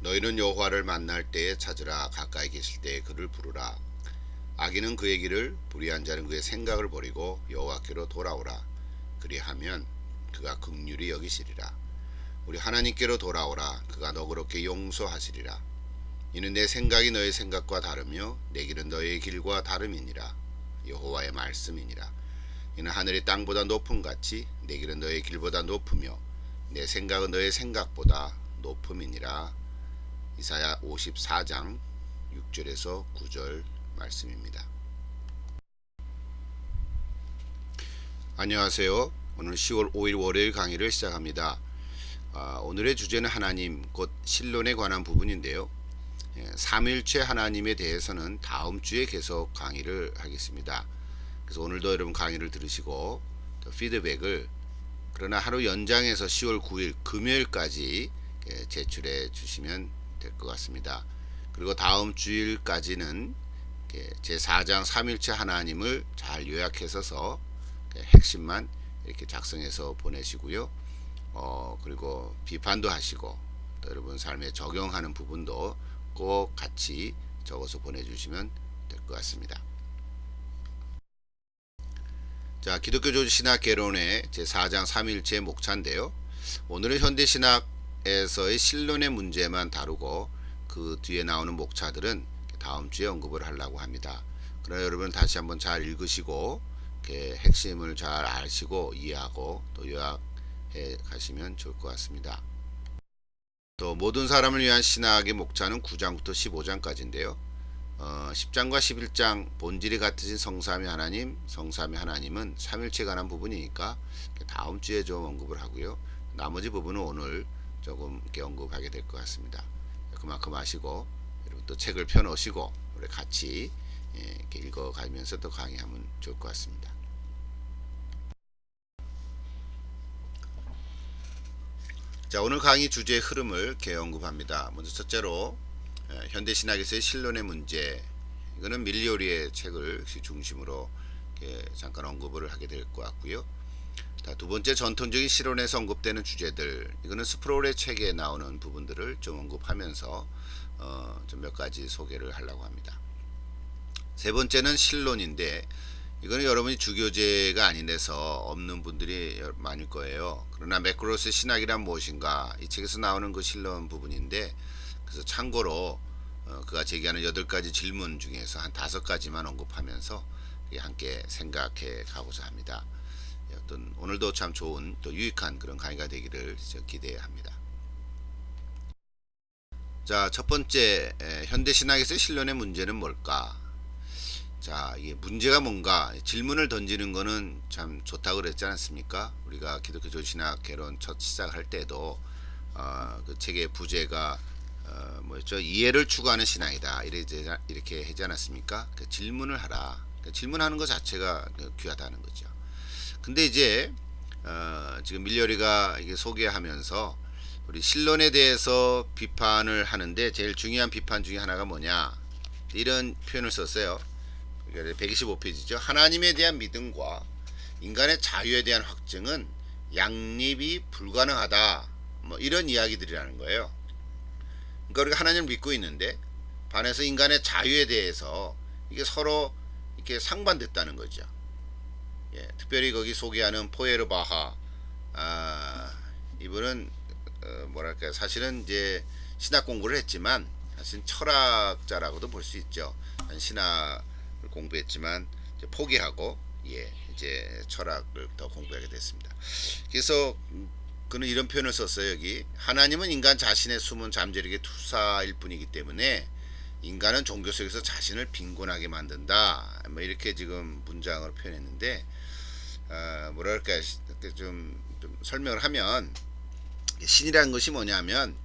너희는 여호와를 만날 때에 찾으라. 가까이 계실 때에 그를 부르라. 악인은 그의 길을, 불의한 자는 그의 생각을 버리고 여호와께로 돌아오라. 그리하면 그가 긍휼히 여기시리라. 우리 하나님께로 돌아오라. 그가 너그럽게 용서하시리라. 이는 내 생각이 너의 생각과 다르며 내 길은 너의 길과 다름이니라. 여호와의 말씀이니라. 이는 하늘이 땅보다 높음 같이 내 길은 너의 길보다 높으며 내 생각은 너의 생각보다 높음이니라. 이사야 54장 6절에서 9절 말씀입니다. 안녕하세요. 오늘 10월 5일 월요일 강의를 시작합니다. 오늘의 주제는 하나님 곧 신론에 관한 부분인데요. 삼일체 하나님에 대해서는 다음 주에 계속 강의를 하겠습니다. 그래서 오늘도 여러분 강의를 들으시고 또 피드백을 그러나 하루 연장해서 10월 9일 금요일까지 제출해 주시면 될 것 같습니다. 그리고 다음 주일까지는 제4장 삼일체 하나님을 잘 요약해서 핵심만 이렇게 작성해서 보내시고요. 그리고 비판도 하시고 또 여러분 삶에 적용하는 부분도 꼭 같이 적어서 보내주시면 될 것 같습니다. 자, 기독교 신학 개론의 제4장 삼일체 목차인데요. 오늘은 현대신학에서의 신론의 문제만 다루고 그 뒤에 나오는 목차들은 다음 주에 언급을 하려고 합니다. 그러나 여러분 다시 한번 잘 읽으시고 핵심을 잘 아시고 이해하고 또 요약해 가시면 좋을 것 같습니다. 또 모든 사람을 위한 신학의 목차는 9장부터 15장까지인데요. 10장과 11장 본질이 같으신 성삼위 하나님, 성삼위 하나님은 삼일체에 관한 부분이니까 다음 주에 좀 언급을 하고요. 나머지 부분은 오늘 조금 이렇게 언급하게 될 것 같습니다. 그만큼 아시고 여러분 또 책을 펴놓으시고 우리 같이 이렇게 읽어가면서 또 강의하면 좋을 것 같습니다. 자, 오늘 강의 주제의 흐름을 이렇게 언급합니다. 먼저 첫째로 현대신학에서의 신론의 문제, 이거는 밀리오리의 책을 중심으로 잠깐 언급을 하게 될 것 같고요. 두 번째, 전통적인 실론에서 언급되는 주제들, 이거는 스프롤의 책에 나오는 부분들을 좀 언급하면서 좀 몇 가지 소개를 하려고 합니다. 세 번째는 신론인데 이거는 여러분이 주교제가 아닌데서 없는 분들이 많을 거예요. 그러나 매크로스의 신학이란 무엇인가, 이 책에서 나오는 그 신론 부분인데, 그래서 참고로 그가 제기하는 8가지 질문 중에서 한 5가지만 언급하면서 함께 생각해 가고자 합니다. 어떤 오늘도 참 좋은 또 유익한 그런 강의가 되기를 기대합니다. 자, 첫 번째, 현대신학에서의 신론의 문제는 뭘까? 자, 이게 문제가 뭔가 질문을 던지는 거는 참 좋다고 그랬지 않습니까? 우리가 기독교 신학 개론 첫 시작할 때도 그 책의 부제가 뭐였죠? 이해를 추구하는 신앙이다, 이렇게 하지 않았습니까? 그 질문을 하라. 그 질문하는 것 자체가 귀하다는 거죠. 근데 이제 지금 밀리오리가 이게 소개하면서 우리 신론에 대해서 비판을 하는데 제일 중요한 비판 중에 하나가 뭐냐, 이런 표현을 썼어요. 125페이지죠. 하나님에 대한 믿음과 인간의 자유에 대한 확증은 양립이 불가능하다, 뭐 이런 이야기들이라는 거예요. 그러니까 우리가 하나님을 믿고 있는데 반해서 인간의 자유에 대해서 이게 서로 이렇게 상반됐다는 거죠. 특별히 거기 소개하는 포에르바하, 이분은 뭐랄까, 사실은 이제 신학 공부를 했지만 사실 철학자라고도 볼 수 있죠. 신학을 공부했지만 이제 포기하고 이제 철학을 더 공부하게 됐습니다. 그래서 그는 이런 표현을 썼어요. 여기 하나님은 인간 자신의 숨은 잠재력의 투사일 뿐이기 때문에 인간은 종교 속에서 자신을 빈곤하게 만든다, 뭐 이렇게 지금 문장으로 표현했는데, 뭐랄까 좀 설명을 하면, 신이라는 것이 뭐냐면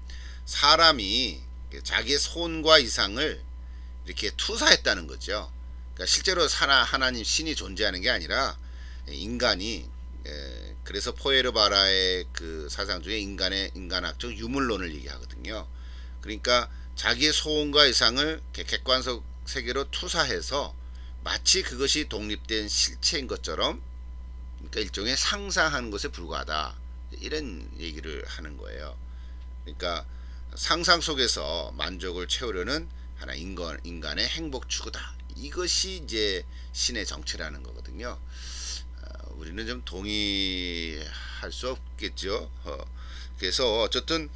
사람이 자기의 손과 이상을 이렇게 투사했다는 거죠. 그러니까 실제로 하나님 신이 존재하는 게 아니라 인간이, 그래서 포에르바라의 그 사상 중에 인간학적 유물론을 얘기하거든요. 그러니까 자기의 소원과 이상을 객관적 세계로 투사해서 마치 그것이 독립된 실체인 것처럼, 그러니까 일종의 상상하는 것에 불과하다, 이런 얘기를 하는 거예요. 그러니까 상상 속에서 만족을 채우려는 하나 인간의 행복 추구다. 이것이 이제 신의 정체라는 거거든요. 우리는 좀 동의할 수 없겠죠. 그래서 어쨌든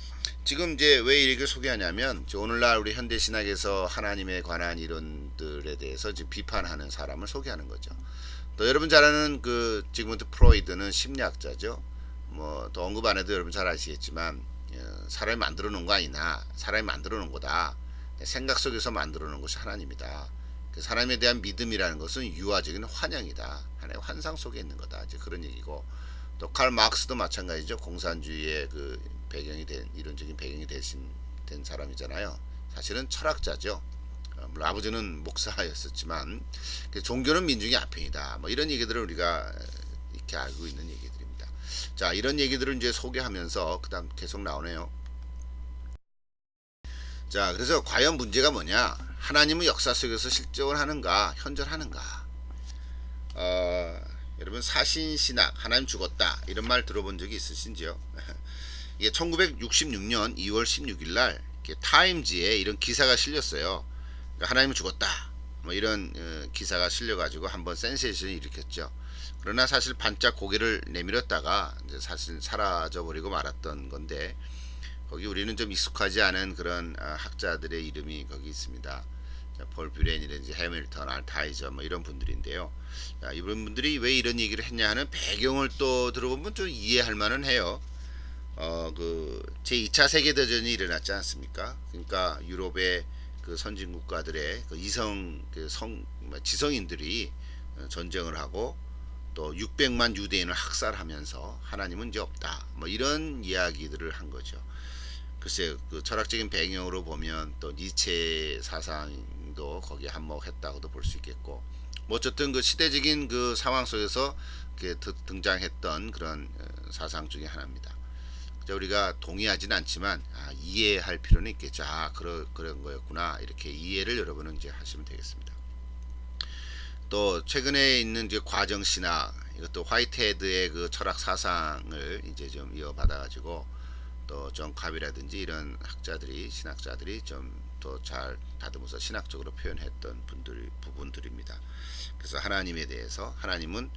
지금 이제 왜 이렇게 소개하냐면 오늘날 우리 현대 신학에서 하나님에 관한 이론들에 대해서 지금 비판하는 사람을 소개하는 거죠. 또 여러분 잘 아는 그 지그문드 프로이드는 심리학자죠. 뭐 더 언급 안 해도 여러분 잘 아시겠지만 사람이 만들어 놓은 거 아니나 사람이 만들어 놓은 거다. 생각 속에서 만들어 놓은 것이 하나님이다. 하나님에 대한 믿음이라는 것은 유아적인 환영이다. 하나의 환상 속에 있는 거다. 이제 그런 얘기고, 또 칼 마크스도 마찬가지죠. 공산주의의 그 배경이 된 이론적인 배경이 된 사람이잖아요. 사실은 철학자죠. 물론 아버지는 목사였었지만 종교는 민중의 아편이다. 뭐 이런 얘기들을 우리가 이렇게 알고 있는 얘기들입니다. 자, 이런 얘기들을 이제 소개하면서 그다음 계속 나오네요. 자, 그래서 과연 문제가 뭐냐? 하나님은 역사 속에서 실존 하는가, 현존하는가? 여러분 사신신학, 하나님 죽었다 이런 말 들어본 적이 있으신지요? 이게 1966년 2월 16일 날 타임지에 이런 기사가 실렸어요. 그러니까 하나님은 죽었다, 뭐 이런 기사가 실려가지고 한번 센세이션을 일으켰죠. 그러나 사실 반짝 고개를 내밀었다가 이제 사실 사라져버리고 말았던 건데, 거기 우리는 좀 익숙하지 않은 그런 학자들의 이름이 거기 있습니다. 폴 뷰렌이라든지 해밀턴, 알타이저 뭐 이런 분들인데요. 이런 분들이 왜 이런 얘기를 했냐 하는 배경을 또 들어보면 좀 이해할 만은 해요. 그 제2차 세계대전이 일어났지 않습니까? 그러니까 유럽의 그 선진 국가들의 그 지성인들이 전쟁을 하고 또 600만 유대인을 학살하면서 하나님은 이제 없다. 뭐 이런 이야기들을 한 거죠. 글쎄, 그 철학적인 배경으로 보면 또 니체 사상도 거기에 한몫했다고도 볼 수 있겠고, 뭐 어쨌든 그 시대적인 그 상황 속에서 등장했던 그런 사상 중에 하나입니다. 우리가 동의하진 않지만 이해할 필요는 있겠죠. 그런 거였구나, 이렇게 이해를 여러분은 이제 하시면 되겠습니다. 또 최근에 있는 이제 과정 신학, 이것도 화이트헤드의 그 철학 사상을 이제 좀 이어받아 가지고 또 존 카비라든지 이런 학자들이, 신학자들이 좀 더 잘 다듬어서 신학적으로 표현했던 부분들입니다. 그래서 하나님에 대해서 하나님은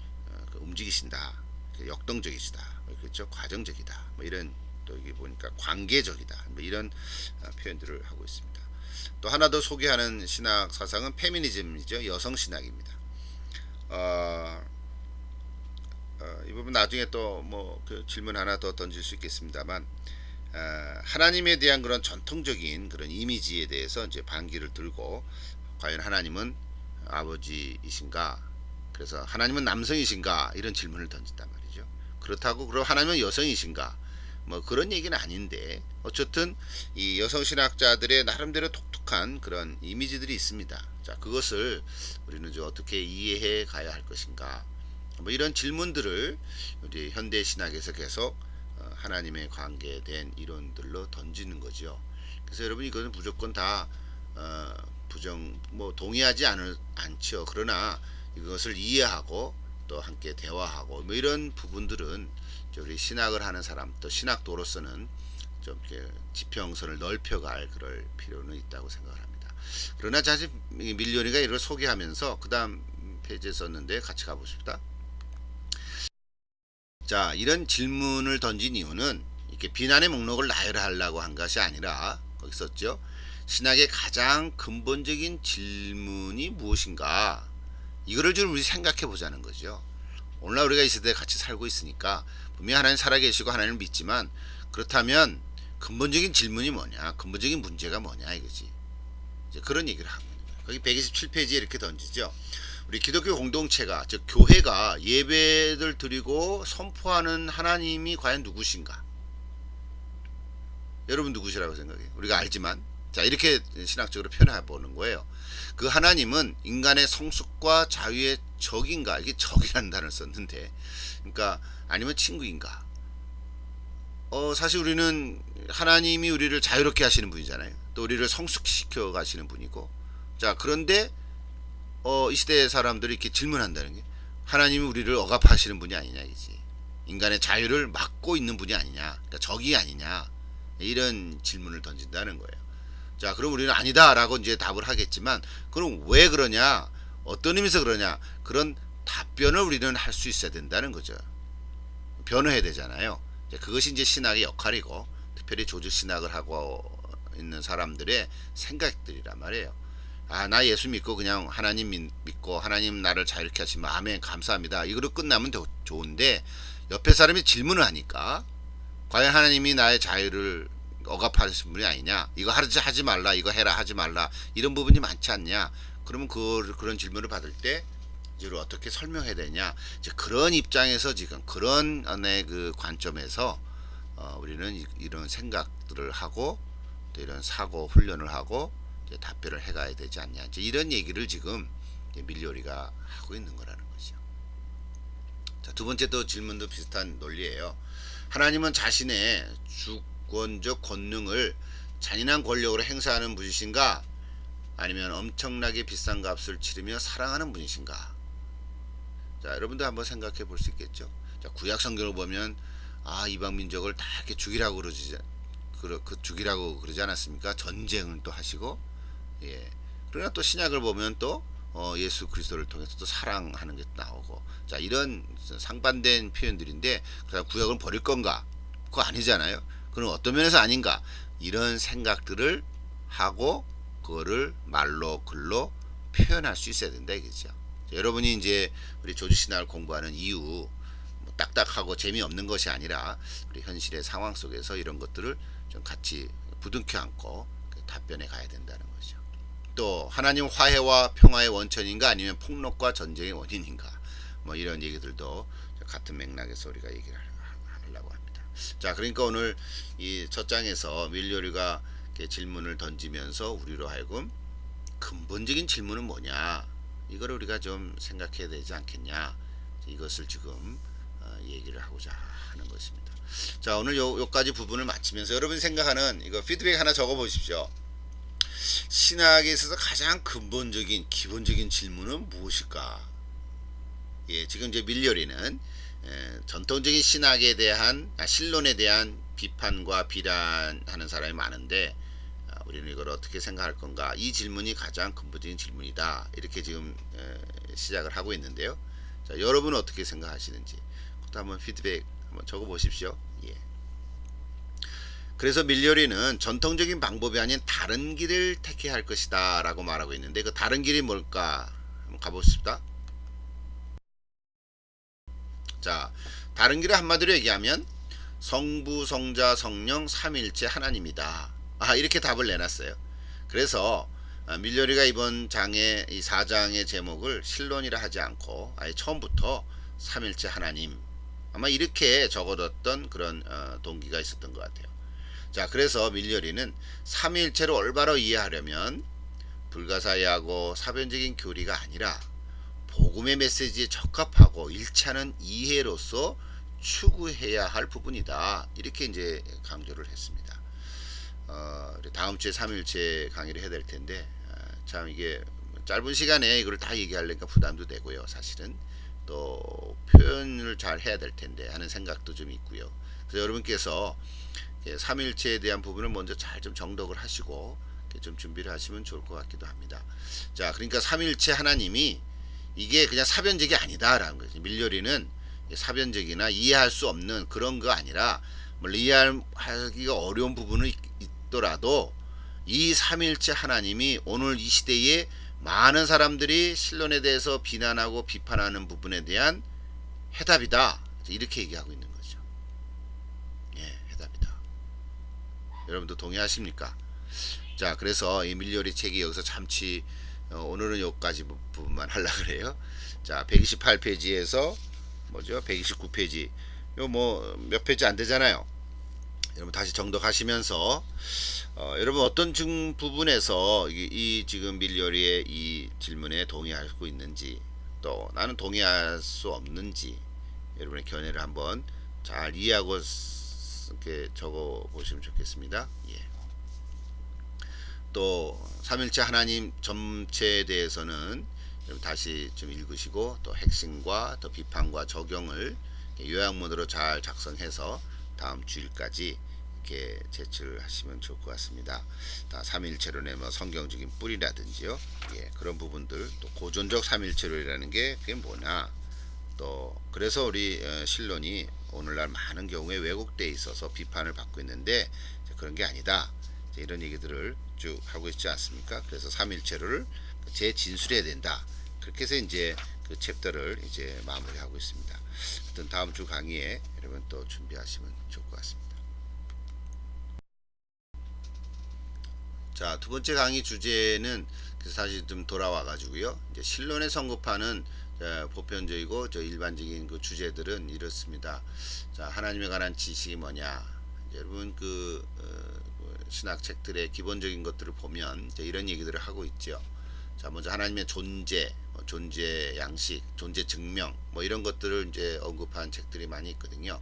움직이신다, 역동적이시다, 그렇죠, 과정적이다, 뭐 이런, 또 여기 보니까 관계적이다, 뭐 이런 표현들을 하고 있습니다. 또 하나 더 소개하는 신학 사상은 페미니즘이죠. 여성 신학입니다. 이 부분 나중에 또 뭐 그 질문 하나 더 던질 수 있겠습니다만, 하나님에 대한 그런 전통적인 그런 이미지에 대해서 이제 반기를 들고, 과연 하나님은 아버지이신가? 그래서 하나님은 남성이신가? 이런 질문을 던진단 말이죠. 그렇다고 그럼 하나님은 여성이신가? 뭐 그런 얘기는 아닌데, 어쨌든 이 여성 신학자들의 나름대로 독특한 그런 이미지들이 있습니다. 자, 그것을 우리는 좀 어떻게 이해해 가야 할 것인가? 뭐 이런 질문들을 우리 현대 신학에서 계속 하나님의 관계에 대한 이론들로 던지는 거죠. 그래서 여러분 이거는 무조건 다 동의하지 않죠. 그러나 이것을 이해하고 또 함께 대화하고 뭐 이런 부분들은 우리 신학을 하는 사람, 또 신학도로서는 좀 이렇게 지평선을 넓혀갈 그럴 필요는 있다고 생각을 합니다. 그러나 사실 밀리언이가 이걸 소개하면서 그 다음 페이지에 썼는데 같이 가보십시다. 자, 이런 질문을 던진 이유는 이렇게 비난의 목록을 나열하려고 한 것이 아니라, 거기 썼죠. 신학의 가장 근본적인 질문이 무엇인가? 이거를 좀 우리 생각해 보자는 거죠. 오늘날 우리가 이 시대에 같이 살고 있으니까 분명히 하나님 살아계시고 하나님을 믿지만, 그렇다면 근본적인 질문이 뭐냐? 근본적인 문제가 뭐냐 이거지. 이제 그런 얘기를 하고 있는 거예요. 거기 127페이지에 이렇게 던지죠. 우리 기독교 공동체가, 즉 교회가 예배를 드리고 선포하는 하나님이 과연 누구신가? 여러분 누구시라고 생각해요? 우리가 알지만, 자, 이렇게 신학적으로 표현해 보는 거예요. 그 하나님은 인간의 성숙과 자유의 적인가? 이게 적이라는 단어를 썼는데, 그러니까 아니면 친구인가? 사실 우리는 하나님이 우리를 자유롭게 하시는 분이잖아요. 또 우리를 성숙시켜 가시는 분이고, 자, 그런데 이 시대의 사람들이 이렇게 질문한다는 게, 하나님이 우리를 억압하시는 분이 아니냐 이지, 인간의 자유를 막고 있는 분이 아니냐, 그러니까 적이 아니냐, 이런 질문을 던진다는 거예요. 자, 그럼 우리는 아니다라고 이제 답을 하겠지만, 그럼 왜 그러냐, 어떤 의미에서 그러냐, 그런 답변을 우리는 할 수 있어야 된다는 거죠. 변호해야 되잖아요. 그것이 이제 신학의 역할이고, 특별히 조직 신학을 하고 있는 사람들의 생각들이란 말이에요. 아, 나 예수 믿고 그냥 하나님 믿고 하나님 나를 자유롭게 하시면 아멘 감사합니다, 이거로 끝나면 좋은데, 옆에 사람이 질문을 하니까 과연 하나님이 나의 자유를 억압하신 분이 아니냐, 이거 하지 말라, 이거 해라 하지 말라, 이런 부분이 많지 않냐, 그러면 그런 질문을 받을 때 이를 어떻게 설명해야 되냐, 이제 그런 입장에서 지금 그런 그 관점에서 우리는 이런 생각들을 하고 또 이런 사고 훈련을 하고 이제 답변을 해가야 되지 않냐, 이제 이런 얘기를 지금 밀요리가 하고 있는 거라는 거죠. 자, 두 번째 또 질문도 비슷한 논리예요. 하나님은 자신의 주권적 권능을 잔인한 권력으로 행사하는 분이신가, 아니면 엄청나게 비싼 값을 치르며 사랑하는 분이신가? 자, 여러분도 한번 생각해 볼 수 있겠죠. 자, 구약 성경을 보면 이방 민족을 다 이렇게 죽이라고 죽이라고 그러지 않았습니까? 전쟁을 또 하시고, 예. 그러나 또 신약을 보면 또 예수 그리스도를 통해서 또 사랑하는 게 나오고, 자, 이런 상반된 표현들인데, 그다음 구약은 버릴 건가? 그거 아니잖아요. 그럼 어떤 면에서 아닌가? 이런 생각들을 하고 그거를 말로 글로 표현할 수 있어야 된다 이거죠. 여러분이 이제 우리 조직신학을 공부하는 이유, 뭐 딱딱하고 재미없는 것이 아니라 우리 현실의 상황 속에서 이런 것들을 좀 같이 부둥켜 안고 답변해 가야 된다는 거죠. 또 하나님 화해와 평화의 원천인가, 아니면 폭력과 전쟁의 원인인가, 뭐 이런 얘기들도 같은 맥락에서 우리가 얘기를 하려고 합니다. 자, 그러니까 오늘 이 첫 장에서 밀요리가 질문을 던지면서 우리로 하여금 근본적인 질문은 뭐냐, 이걸 우리가 좀 생각해야 되지 않겠냐, 이것을 지금 얘기를 하고자 하는 것입니다. 자, 오늘 요까지 부분을 마치면서 여러분이 생각하는 이거 피드백 하나 적어 보십시오. 신학에 있어서 가장 근본적인 기본적인 질문은 무엇일까? 예, 지금 이제 밀요리는 전통적인 신학에 대한 신론에 대한 비판과 비난하는 사람이 많은데, 우리는 이걸 어떻게 생각할 건가, 이 질문이 가장 근본적인 질문이다, 이렇게 지금 시작을 하고 있는데요. 자, 여러분은 어떻게 생각하시는지 그것도 한번 피드백 한번 적어 보십시오. 예. 그래서 밀요리는 전통적인 방법이 아닌 다른 길을 택해야 할 것이다 라고 말하고 있는데, 그 다른 길이 뭘까 한번 가보십시다. 자, 다른 길을 한마디로 얘기하면 성부 성자 성령 삼위일체 하나님이다, 이렇게 답을 내놨어요. 그래서 밀요리가 이번 장의 이 4장의 제목을 신론이라 하지 않고 아예 처음부터 삼일체 하나님, 아마 이렇게 적어뒀던 그런 동기가 있었던 것 같아요. 자, 그래서 밀요리는 삼위일체를 올바로 이해하려면 불가사의하고 사변적인 교리가 아니라 복음의 메시지에 적합하고 일치하는 이해로서 추구해야 할 부분이다, 이렇게 이제 강조를 했습니다. 다음 주에 삼일체 강의를 해야 될 텐데, 참 이게 짧은 시간에 이걸 다 얘기하려니까 부담도 되고요. 사실은 또 표현을 잘 해야 될 텐데 하는 생각도 좀 있고요. 그래서 여러분께서 삼일체에 대한 부분을 먼저 잘 좀 정독을 하시고 좀 준비를 하시면 좋을 것 같기도 합니다. 자, 그러니까 삼일체 하나님이 이게 그냥 사변적이 아니다라는 거죠. 밀요리는 사변적이나 이해할 수 없는 그런 거 아니라, 뭐 이해하기가 어려운 부분은 있더라도 이 삼일체 하나님이 오늘 이 시대에 많은 사람들이 신론에 대해서 비난하고 비판하는 부분에 대한 해답이다, 이렇게 얘기하고 있는 거죠. 예, 해답이다. 여러분도 동의하십니까? 자, 그래서 이 밀요리 책이 여기서 잠시 오늘은 여기까지 부분만 하려고 그래요. 자, 128페이지에서 뭐죠? 129페이지. 요 뭐 몇 페이지 안 되잖아요. 여러분 다시 정독하시면서 여러분 어떤 부분에서 이 지금 밀요리의 이 질문에 동의하고 있는지, 또 나는 동의할 수 없는지 여러분의 견해를 한번 잘 이해하고 이렇게 적어 보시면 좋겠습니다. 예. 또 삼일체 하나님 전체에 대해서는 다시 좀 읽으시고, 또 핵심과 또 비판과 적용을 요약문으로 잘 작성해서 다음 주일까지 이렇게 제출하시면 좋을 것 같습니다. 삼위일체론의 뭐 성경적인 뿌리라든지요, 예, 그런 부분들, 또 고존적 삼위일체론이라는 게 그게 뭐냐, 또 그래서 우리 신론이 오늘날 많은 경우에 왜곡돼 있어서 비판을 받고 있는데 그런 게 아니다, 이런 얘기들을 쭉 하고 있지 않습니까? 그래서 삼위일체론을 재진술해야 된다. 그렇게 해서 이제 그 챕터를 이제 마무리하고 있습니다. 하여튼 다음 주 강의에 여러분 또 준비하시면 좋을 것 같습니다. 자, 두 번째 강의 주제는 사실 좀 돌아와 가지고요. 이제 신론에 성급하는 보편적이고 일반적인 그 주제들은 이렇습니다. 자, 하나님에 관한 지식이 뭐냐? 여러분 신학 책들의 기본적인 것들을 보면 이런 얘기들을 하고 있죠. 자, 먼저 하나님의 존재, 존재 양식, 존재 증명, 뭐 이런 것들을 이제 언급한 책들이 많이 있거든요.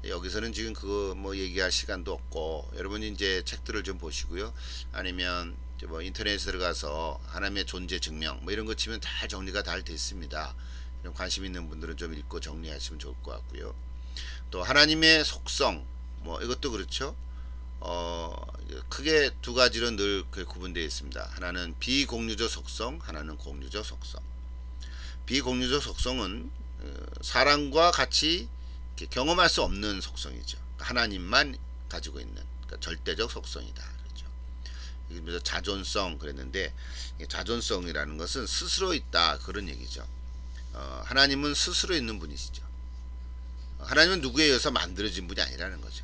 여기서는 지금 그거 뭐 얘기할 시간도 없고, 여러분이 이제 책들을 좀 보시고요. 아니면 뭐 인터넷에 들어가서 하나님의 존재 증명 뭐 이런 거 치면 다 정리가 잘 돼 있습니다. 이런 관심 있는 분들은 좀 읽고 정리하시면 좋을 것 같고요. 또 하나님의 속성, 뭐 이것도 그렇죠. 크게 두 가지로 늘 구분되어 있습니다. 하나는 비공유적 속성, 하나는 공유적 속성. 비공유적 속성은 사람과 같이 경험할 수 없는 속성이죠. 하나님만 가지고 있는, 그러니까 절대적 속성이다. 그렇죠. 자존성 그랬는데, 자존성이라는 것은 스스로 있다, 그런 얘기죠. 하나님은 스스로 있는 분이시죠. 하나님은 누구에 의해서 만들어진 분이 아니라는 거죠.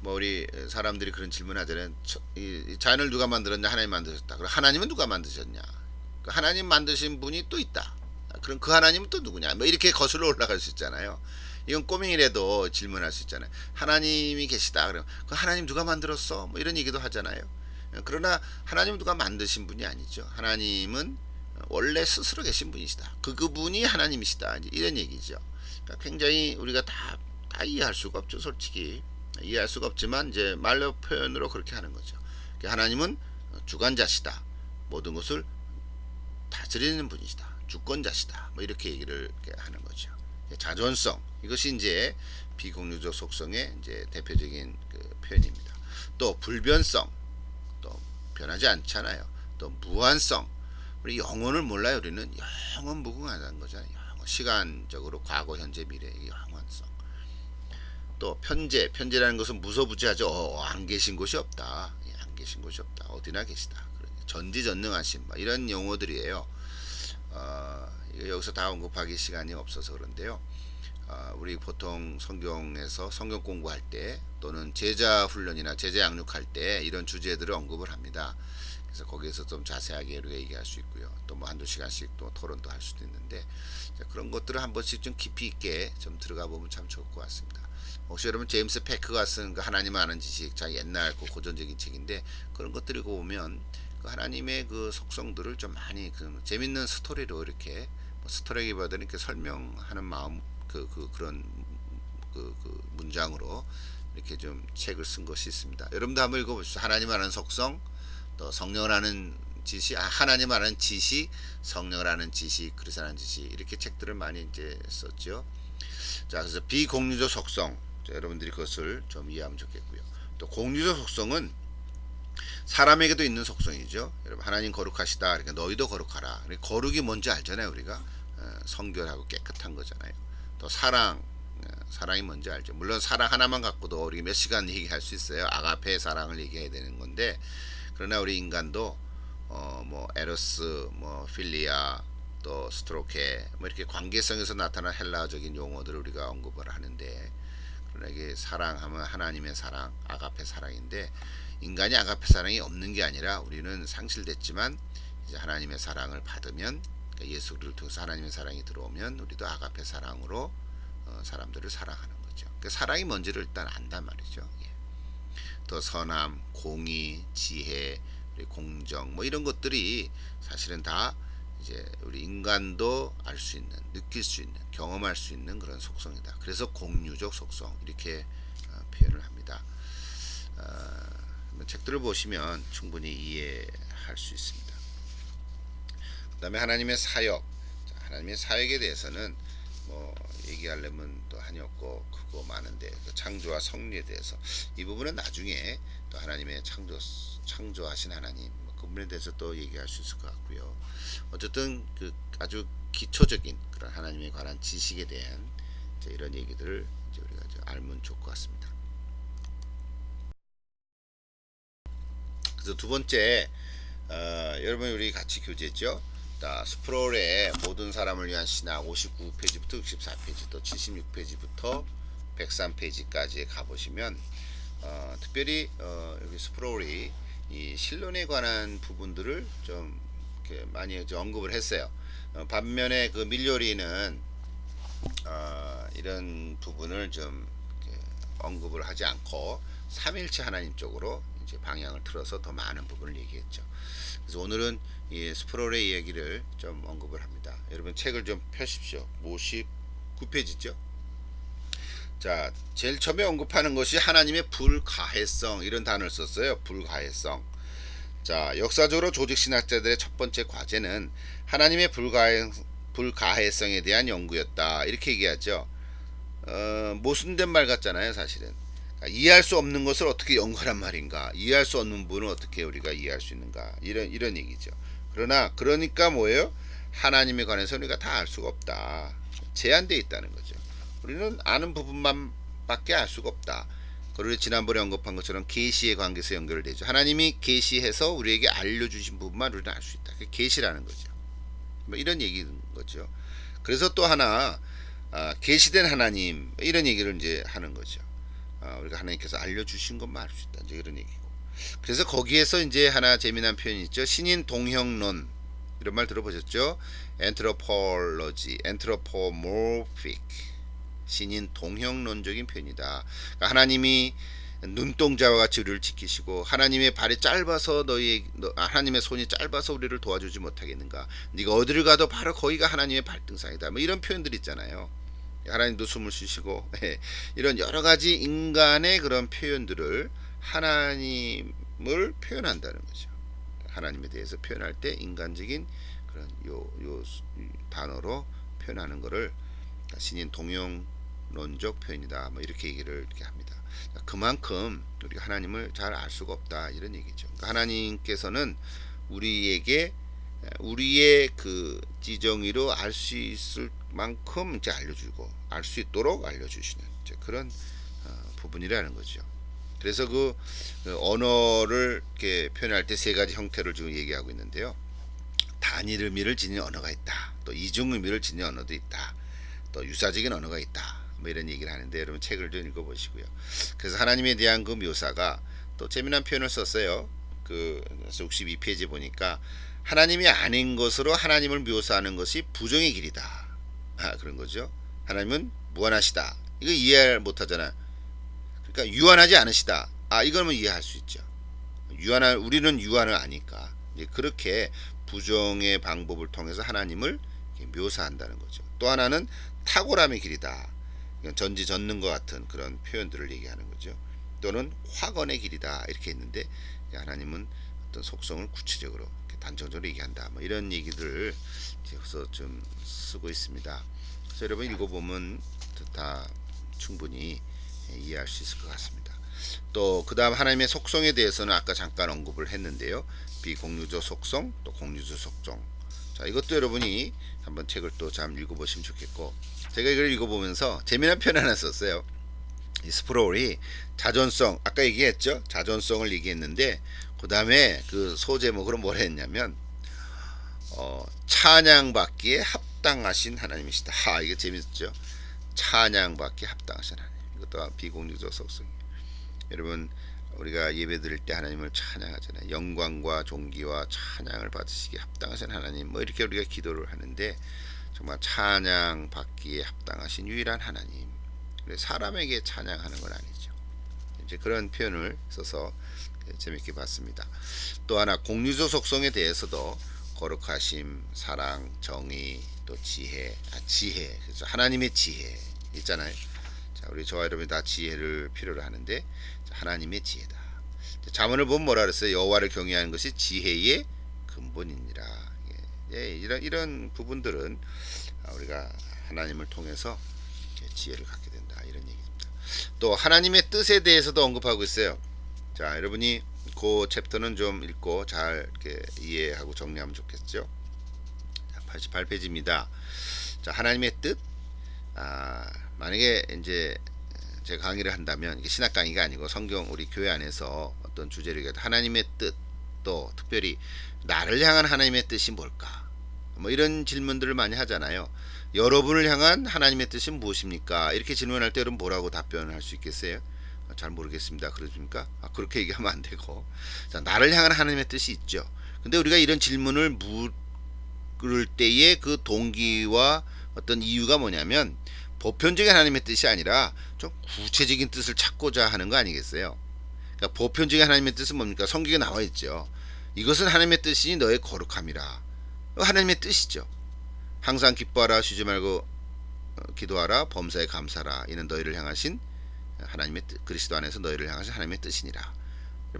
뭐 우리 사람들이 그런 질문 하잖아요. 이 자연을 누가 만들었냐? 하나님 만드셨다. 그럼 하나님은 누가 만드셨냐? 하나님 만드신 분이 또 있다. 그럼 그 하나님은 또 누구냐? 뭐 이렇게 거슬러 올라갈 수 있잖아요. 이건 꼬맹이라도 질문할 수 있잖아요. 하나님이 계시다. 그럼 그 하나님 누가 만들었어? 뭐 이런 얘기도 하잖아요. 그러나 하나님 누가 만드신 분이 아니죠. 하나님은 원래 스스로 계신 분이시다. 그분이 하나님이시다. 이런 얘기죠. 그러니까 굉장히 우리가 다 이해할 수가 없죠. 솔직히 이해할 수가 없지만 이제 말로 표현으로 그렇게 하는 거죠. 하나님은 주관자시다. 모든 것을 다스리는 분이시다. 주권자시다. 뭐 이렇게 얘기를 하는 거죠. 자존성, 이것이 이제 비공유적 속성의 이제 대표적인 그 표현입니다. 또 불변성, 또 변하지 않잖아요. 또 무한성, 우리 영혼을 몰라요. 우리는 영원 무궁하다는 거잖아요. 영원, 시간적으로 과거, 현재, 미래, 영원성. 또 편재라는 것은 무소부지하죠. 안 계신 곳이 없다. 안 계신 곳이 없다. 어디나 계시다. 전지전능하신 이런 용어들이에요. 여기서 다 언급하기 시간이 없어서 그런데요. 우리 보통 성경에서 성경 공부할 때 또는 제자 훈련이나 제자 양육할 때 이런 주제들을 언급을 합니다. 그래서 거기에서 좀 자세하게 우리가 얘기할 수 있고요. 또 뭐 한두 시간씩 또 토론도 할 수도 있는데, 그런 것들을 한 번씩 좀 깊이 있게 좀 들어가 보면 참 좋을 것 같습니다. 혹시 여러분 제임스 패크가 쓴 그 하나님 아는 지식, 자 옛날 그 고전적인 책인데, 그런 것들을 보면 그 하나님의 그 속성들을 좀 많이 그 재밌는 스토리로 이렇게 스토리기보다는 이렇게 설명하는 마음 그런 문장으로 이렇게 좀 책을 쓴 것이 있습니다. 여러분도 한번 읽어보십시오. 하나님 아는 속성, 또 성령을 아는 지식, 하나님 아는 지식, 성령을 아는 지식, 그리스도 아는 지식, 이렇게 책들을 많이 이제 썼죠. 자, 그래서 비공유적 속성, 여러분들이 그것을 좀 이해하면 좋겠고요. 또 공유적 속성은 사람에게도 있는 속성이죠. 여러분, 하나님 거룩하시다. 그러니까 너희도 거룩하라. 거룩이 뭔지 알잖아요. 우리가 성결하고 깨끗한 거잖아요. 또 사랑이 뭔지 알죠. 물론 사랑 하나만 갖고도 우리 몇 시간 얘기할 수 있어요. 아가페 사랑을 얘기해야 되는 건데, 그러나 우리 인간도 뭐 에로스, 뭐 필리아, 또 스트로케, 뭐 이렇게 관계성에서 나타난 헬라어적인 용어들을 우리가 언급을 하는데, 그러나 이게 사랑하면 하나님의 사랑, 아가페 사랑인데, 인간이 아가페 사랑이 없는 게 아니라 우리는 상실됐지만 이제 하나님의 사랑을 받으면, 그러니까 예수 그리스도를 통해서 하나님의 사랑이 들어오면 우리도 아가페 사랑으로 사람들을 사랑하는 거죠. 그러니까 사랑이 뭔지를 일단 안단 말이죠. 예. 더 선함, 공의, 지혜, 공정, 뭐 이런 것들이 사실은 다 이제 우리 인간도 알 수 있는, 느낄 수 있는, 경험할 수 있는 그런 속성이다. 그래서 공유적 속성 이렇게 표현을 합니다. 책들을 보시면 충분히 이해할 수 있습니다. 그 다음에 하나님의 사역, 하나님의 사역에 대해서는 뭐 얘기하려면 또 한이 없고 크고 많은데 그 창조와 성리에 대해서 이 부분은 나중에 또 하나님의 창조하신 하나님 그 부분에 대해서 또 얘기할 수 있을 것 같고요. 어쨌든 그 아주 기초적인 그런 하나님에 관한 지식에 대한 이런 얘기들을 이제 우리가 알면 좋을 것 같습니다. 그래서 두 번째 여러분 우리 같이 교재죠. 스프롤의 모든 사람을 위한 신학 59페이지부터 64페이지 또 76페이지부터 103페이지까지 가보시면 특별히 여기 스프롤이 이 신론에 관한 부분들을 좀 이렇게 많이 언급을 했어요. 반면에 그 밀요리는 이런 부분을 좀 언급을 하지 않고 삼일체 하나님 쪽으로 이제 방향을 틀어서 더 많은 부분을 얘기했죠. 그래서 오늘은 이 스프롤의 이야기를 좀 언급을 합니다. 여러분 책을 좀 펴십시오. 59페이지죠. 자, 제일 처음에 언급하는 것이 하나님의 불가해성 이런 단어를 썼어요. 불가해성. 자, 역사적으로 조직신학자들의 첫 번째 과제는 하나님의 불가해성에 대한 연구였다. 이렇게 얘기하죠. 모순된 말 같잖아요, 사실은. 이해할 수 없는 것을 어떻게 연구하란 말인가? 이해할 수 없는 부분을 어떻게 우리가 이해할 수 있는가? 이런 얘기죠. 그러니까 뭐예요? 하나님에 관해서 우리가 다 알 수가 없다. 제한되어 있다는 거죠. 우리는 아는 부분만 밖에 알 수가 없다. 그리고 지난번에 언급한 것처럼 계시의 관계에서 연결되죠. 하나님이 계시해서 우리에게 알려주신 부분만 우리는 알 수 있다. 그게 계시라는 거죠. 뭐 이런 얘기인 거죠. 그래서 또 하나 계시된 하나님 이런 얘기를 이제 하는 거죠. 우리가 하나님께서 알려주신 것만 알 수 있다. 이제 이런 얘기고. 그래서 거기에서 이제 하나 재미난 표현이 있죠. 신인 동형론 이런 말 들어보셨죠? anthropology, anthropomorphic 신인 동형론적인 표현이다. 그러니까 하나님이 눈동자와 같이 우리를 지키시고 하나님의 발이 짧아서 하나님의 손이 짧아서 우리를 도와주지 못하겠는가? 네가 어디를 가도 바로 거기가 하나님의 발등상이다. 뭐 이런 표현들 있잖아요. 하나님도 숨을 쉬시고 이런 여러 가지 인간의 그런 표현들을 하나님을 표현한다는 거죠. 하나님에 대해서 표현할 때 인간적인 그런 요 단어로 표현하는 것을 신인 동형론적 표현이다. 뭐 이렇게 얘기를 이렇게 합니다. 그만큼 우리가 하나님을 잘 알 수가 없다 이런 얘기죠. 그러니까 하나님께서는 우리에게 우리의 그 지정의로 알 수 있을 만큼 이제 알려주고 알 수 있도록 알려주시는 그런 부분이라는 거죠. 그래서 그 언어를 이렇게 표현할 때 세 가지 형태를 지금 얘기하고 있는데요. 단일 의미를 지닌 언어가 있다. 또 이중 의미를 지닌 언어도 있다. 또 유사적인 언어가 있다. 뭐 이런 얘기를 하는데 여러분 책을 좀 읽어보시고요. 그래서 하나님에 대한 그 묘사가 또 재미난 표현을 썼어요. 그 62페이지 보니까 하나님이 아닌 것으로 하나님을 묘사하는 것이 부정의 길이다. 그런 거죠. 하나님은 무한하시다. 이거 이해 못하잖아. 그러니까 유한하지 않으시다. 이거는 이해할 수 있죠. 우리는 유한을 아니까 이제 그렇게 부정의 방법을 통해서 하나님을 묘사한다는 거죠. 또 하나는 탁월함의 길이다. 전지전능과 같은 그런 표현들을 얘기하는 거죠. 또는 확언의 길이다 이렇게 했는데 하나님은 어떤 속성을 구체적으로 단정적으로 얘기한다. 뭐 이런 얘기들을 여기서 좀 쓰고 있습니다. 그래서 여러분 읽어보면 다 충분히 이해할 수 있을 것 같습니다. 또 그 다음 하나님의 속성에 대해서는 아까 잠깐 언급을 했는데요. 비공유적 속성, 또 공유적 속성. 자, 이것도 여러분이 한번 책을 또 잘 읽어보시면 좋겠고, 제가 이걸 읽어보면서 재미난 표현 하나 썼어요. 이 스프롤이 자존성, 아까 얘기했죠? 자존성을 얘기했는데, 그 다음에 그 소제목으로 뭐라 했냐면, 찬양받기에 합당하신 하나님이시다. 이게 재밌죠? 찬양받기에 합당하신 하나님. 이것도 비공유적 속성. 여러분, 우리가 예배 드릴 때 하나님을 찬양하잖아요. 영광과 존귀와 찬양을 받으시기에 합당하신 하나님. 뭐 이렇게 우리가 기도를 하는데 정말 찬양 받기에 합당하신 유일한 하나님. 사람에게 찬양하는 건 아니죠. 이제 그런 표현을 써서 재밌게 봤습니다. 또 하나 공유적 속성에 대해서도 거룩하심, 사랑, 정의, 또 지혜, 지혜. 그래서 하나님의 지혜 있잖아요. 자, 우리 저와 여러분이 다 지혜를 필요로 하는데 하나님의 지혜다. 자문을 보면 뭐라 그랬어요? 여호와를 경외하는 것이 지혜의 근본이니라. 이런 부분들은 우리가 하나님을 통해서 이렇게 지혜를 갖게 된다, 이런 얘기입니다. 또 하나님의 뜻에 대해서도 언급하고 있어요. 자, 여러분이 그 챕터는 좀 읽고 잘 이렇게 이해하고 정리하면 좋겠죠. 88페이지입니다. 자, 하나님의 뜻. 만약에 이제 제가 강의를 한다면 이게 신학 강의가 아니고 성경 우리 교회 안에서 어떤 주제를 얘기해도 하나님의 뜻, 또 특별히 나를 향한 하나님의 뜻이 뭘까? 뭐 이런 질문들을 많이 하잖아요. 여러분을 향한 하나님의 뜻이 무엇입니까? 이렇게 질문할 때 여러분 뭐라고 답변할 수 있겠어요? 잘 모르겠습니다. 그러십니까? 그렇게 얘기하면 안 되고, 자, 나를 향한 하나님의 뜻이 있죠. 근데 우리가 이런 질문을 물을 때의 그 동기와 어떤 이유가 뭐냐면 보편적인 하나님의 뜻이 아니라 좀 구체적인 뜻을 찾고자 하는 거 아니겠어요? 그러니까 보편적인 하나님의 뜻은 뭡니까? 성경에 나와 있죠. 이것은 하나님의 뜻이니 너의 거룩함이라. 하나님의 뜻이죠. 항상 기뻐하라, 쉬지 말고 기도하라, 범사에 감사라. 이는 너희를 향하신 하나님의 뜻, 그리스도 안에서 너희를 향하신 하나님의 뜻이니라.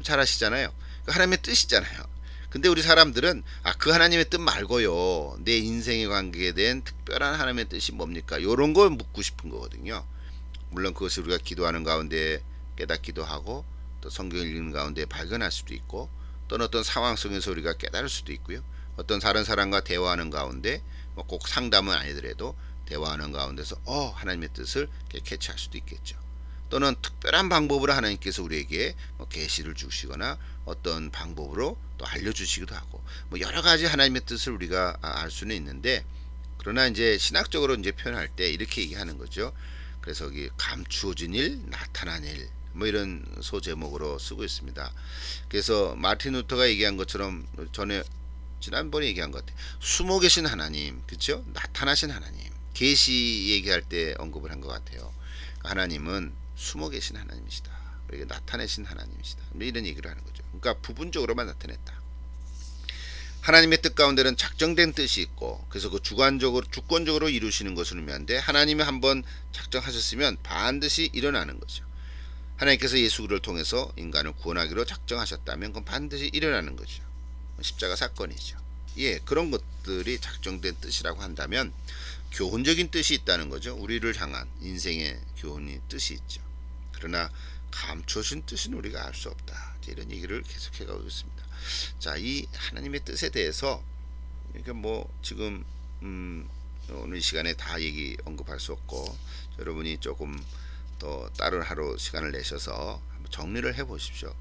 잘 아시잖아요. 하나님의 뜻이잖아요. 근데 우리 사람들은 그 하나님의 뜻 말고요, 내 인생에 관계된 특별한 하나님의 뜻이 뭡니까? 이런 걸 묻고 싶은 거거든요. 물론 그것이 우리가 기도하는 가운데 깨닫기도 하고, 또 성경 읽는 가운데 발견할 수도 있고, 또는 어떤 상황 속에서 우리가 깨달을 수도 있고요. 어떤 다른 사람과 대화하는 가운데 꼭 상담은 아니더라도 대화하는 가운데서 하나님의 뜻을 캐치할 수도 있겠죠. 또는 특별한 방법으로 하나님께서 우리에게 계시를 주시거나 어떤 방법으로 또 알려주시기도 하고, 여러 가지 하나님의 뜻을 우리가 알 수는 있는데, 그러나 이제 신학적으로 이제 표현할 때 이렇게 얘기하는 거죠. 그래서 여기 감추어진 일, 나타난 일, 이런 소제목으로 쓰고 있습니다. 그래서 마틴 루터가 얘기한 것처럼 전에 지난번에 얘기한 것 같아요. 숨어 계신 하나님, 그렇죠? 나타나신 하나님, 계시 얘기할 때 언급을 한 것 같아요. 하나님은 숨어 계신 하나님이시다. 우리에게 나타내신 하나님이시다. 이런 얘기를 하는 거죠. 그러니까 부분적으로만 나타냈다. 하나님의 뜻 가운데는 작정된 뜻이 있고, 그래서 그 주권적으로 이루시는 것을 의미하는데, 하나님이 한번 작정하셨으면 반드시 일어나는 거죠. 하나님께서 예수 그리스도를 통해서 인간을 구원하기로 작정하셨다면 그건 반드시 일어나는 거죠. 십자가 사건이죠. 예, 그런 것들이 작정된 뜻이라고 한다면 교훈적인 뜻이 있다는 거죠. 우리를 향한 인생의 교훈이 뜻이 있죠. 그러나 감춰진 뜻은 우리가 알 수 없다. 이런 얘기를 계속해 가고 있습니다. 자, 이 하나님의 뜻에 대해서 그러니까 지금 오늘 이 시간에 다 언급할 수 없고, 여러분이 조금 더 다른 하루 시간을 내셔서 한번 정리를 해 보십시오.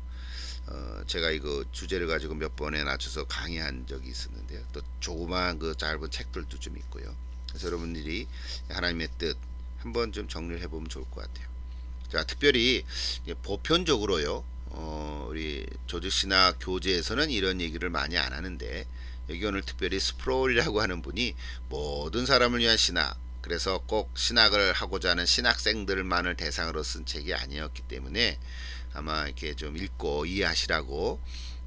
제가 이거 주제를 가지고 몇 번에 낮춰서 강의한 적이 있었는데요. 또 조그마한 그 짧은 책들도 좀 있고요. 그래서 여러분들이 하나님의 뜻 한번 좀 정리를 해보면 좋을 것 같아요. 자, 특별히 보편적으로요, 우리 조직신학 교재에서는 이런 얘기를 많이 안 하는데, 여기 오늘 특별히 스프롤이라고 하는 분이 모든 사람을 위한 신학, 그래서 꼭 신학을 하고자 하는 신학생들만을 대상으로 쓴 책이 아니었기 때문에 아마 이렇게 좀 읽고 이해하시라고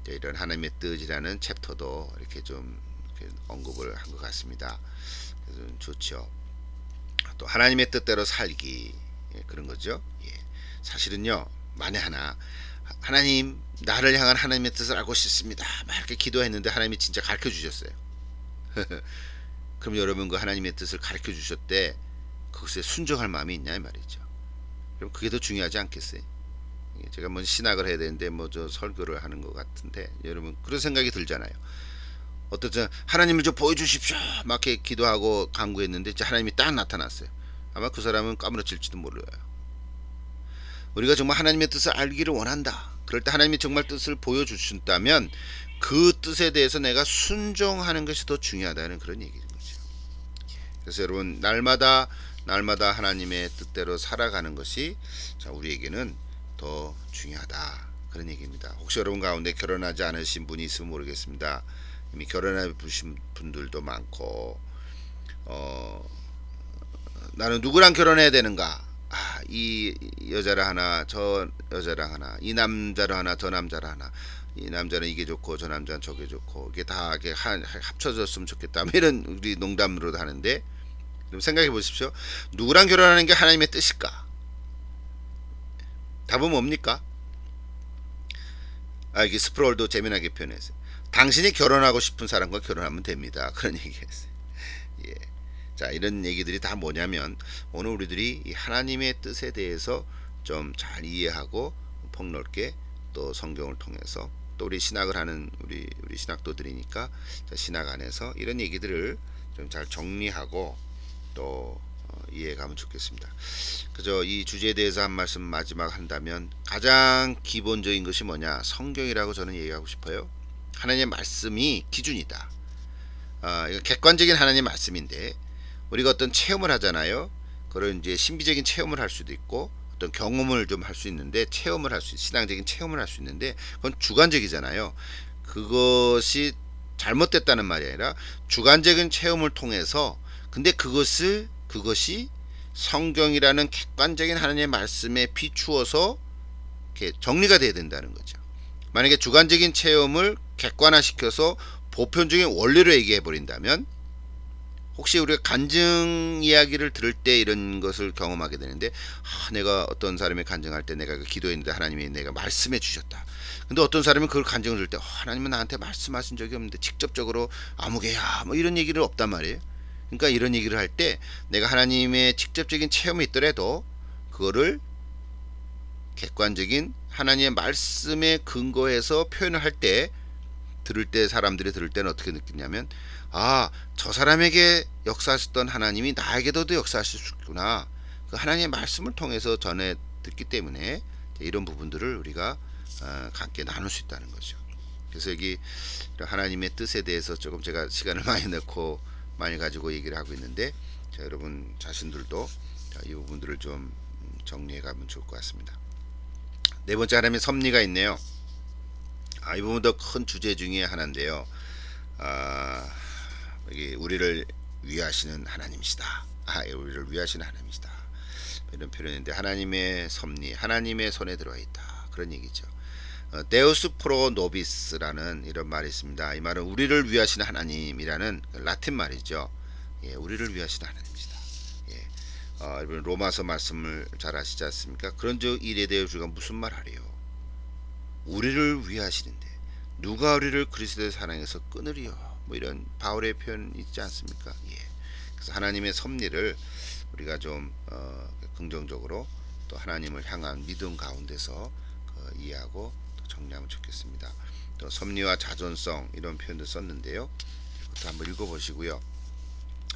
이런 하나님의 뜻이라는 챕터도 이렇게 좀 이렇게 언급을 한 것 같습니다. 그래서 좋죠. 또 하나님의 뜻대로 살기, 그런 거죠. 사실은요, 만에 하나님, 나를 향한 하나님의 뜻을 알고 싶습니다, 막 이렇게 기도했는데 하나님이 진짜 가르쳐 주셨어요. 그럼 여러분 그 하나님의 뜻을 가르쳐 주셨대, 그것에 순종할 마음이 있냐 이 말이죠. 그럼 그게 더 중요하지 않겠어요? 제가 신학을 해야 되는데 저 설교를 하는 것 같은데, 여러분 그런 생각이 들잖아요. 어떻든 하나님을 좀 보여주십시오 막 이렇게 기도하고 간구했는데 하나님이 딱 나타났어요. 아마 그 사람은 까무러칠지도 몰라요. 우리가 정말 하나님의 뜻을 알기를 원한다. 그럴 때 하나님이 정말 뜻을 보여주신다면 그 뜻에 대해서 내가 순종하는 것이 더 중요하다는 그런 얘기인 거죠. 그래서 여러분 날마다 하나님의 뜻대로 살아가는 것이 우리에게는 더 중요하다, 그런 얘기입니다. 혹시 여러분 가운데 결혼하지 않으신 분이 있으면 모르겠습니다. 이미 결혼해 보신 분들도 많고, 나는 누구랑 결혼해야 되는가? 이 여자랑 하나, 저 여자랑 하나, 이 남자랑 하나, 저 남자랑 하나, 이 남자는 이게 좋고 저 남자는 저게 좋고, 이게 다 이렇게 합쳐졌으면 좋겠다, 이런 우리 농담으로도 하는데, 그럼 생각해 보십시오. 누구랑 결혼하는 게 하나님의 뜻일까? 답은 뭡니까? 이게 스프롤도 재미나게 표현했어요. 당신이 결혼하고 싶은 사람과 결혼하면 됩니다, 그런 얘기했어요. 예. 자, 이런 얘기들이 다 뭐냐면 오늘 우리들이 이 하나님의 뜻에 대해서 좀 잘 이해하고 폭넓게 또 성경을 통해서 또 우리 신학을 하는 우리 신학도들이니까 신학 안에서 이런 얘기들을 좀 잘 정리하고 또 이해해 가면 좋겠습니다. 그저 이 주제에 대해서 한 말씀 마지막 한다면 가장 기본적인 것이 뭐냐? 성경이라고 저는 얘기하고 싶어요. 하나님의 말씀이 기준이다. 이거 객관적인 하나님의 말씀인데 우리가 어떤 체험을 하잖아요. 그런 이제 신비적인 체험을 할 수도 있고 어떤 경험을 좀 할 수 있는데 체험을 할 수 신앙적인 체험을 할 수 있는데 그건 주관적이잖아요. 그것이 잘못됐다는 말이 아니라 주관적인 체험을 통해서 근데 그것이 성경이라는 객관적인 하나님의 말씀에 비추어서 이렇게 정리가 돼야 된다는 거죠. 만약에 주관적인 체험을 객관화시켜서 보편적인 원리로 얘기해 버린다면 혹시 우리가 간증 이야기를 들을 때 이런 것을 경험하게 되는데 내가 어떤 사람이 간증할 때 내가 기도했는데 하나님이 내가 말씀해 주셨다. 근데 어떤 사람은 그걸 간증을 들을 때 하나님은 나한테 말씀하신 적이 없는데 직접적으로 아무개야 뭐 이런 얘기를 없단 말이에요. 그러니까 이런 얘기를 할 때 내가 하나님의 직접적인 체험이 있더라도 그거를 객관적인 하나님의 말씀에 근거해서 표현을 할 때 사람들이 들을 때는 어떻게 느끼냐면 저 사람에게 역사하셨던 하나님이 나에게도 역사하실 수 있구나. 그 하나님의 말씀을 통해서 전해 듣기 때문에 이런 부분들을 우리가 함께 나눌 수 있다는 거죠. 그래서 여기 하나님의 뜻에 대해서 조금 제가 시간을 많이 가지고 얘기를 하고 있는데 여러분 자신들도 이 부분들을 좀 정리해 가면 좋을 것 같습니다. 네 번째 하나님의 섭리가 있네요. 이 부분도 큰 주제 중에 하나인데요. 여기 우리를 위하시는 하나님이시다. 우리를 위하시는 하나님이시다. 이런 표현인데 하나님의 섭리, 하나님의 손에 들어와 있다. 그런 얘기죠. 데우스 프로 노비스라는 이런 말이 있습니다. 이 말은 우리를 위하시는 하나님이라는 라틴 말이죠. 우리를 위하시는 하나님이시다. 여러분 로마서 말씀을 잘 아시지 않습니까? 그런즉 일에 대해 우리가 무슨 말 하래요? 우리를 위하시는데 누가 우리를 그리스도의 사랑에서 끊으리요? 뭐 이런 바울의 표현 있지 않습니까? 그래서 하나님의 섭리를 우리가 좀 긍정적으로 또 하나님을 향한 믿음 가운데서 이해하고 또 정리하면 좋겠습니다. 또 섭리와 자존성 이런 표현도 썼는데요. 그것도 한번 읽어보시고요.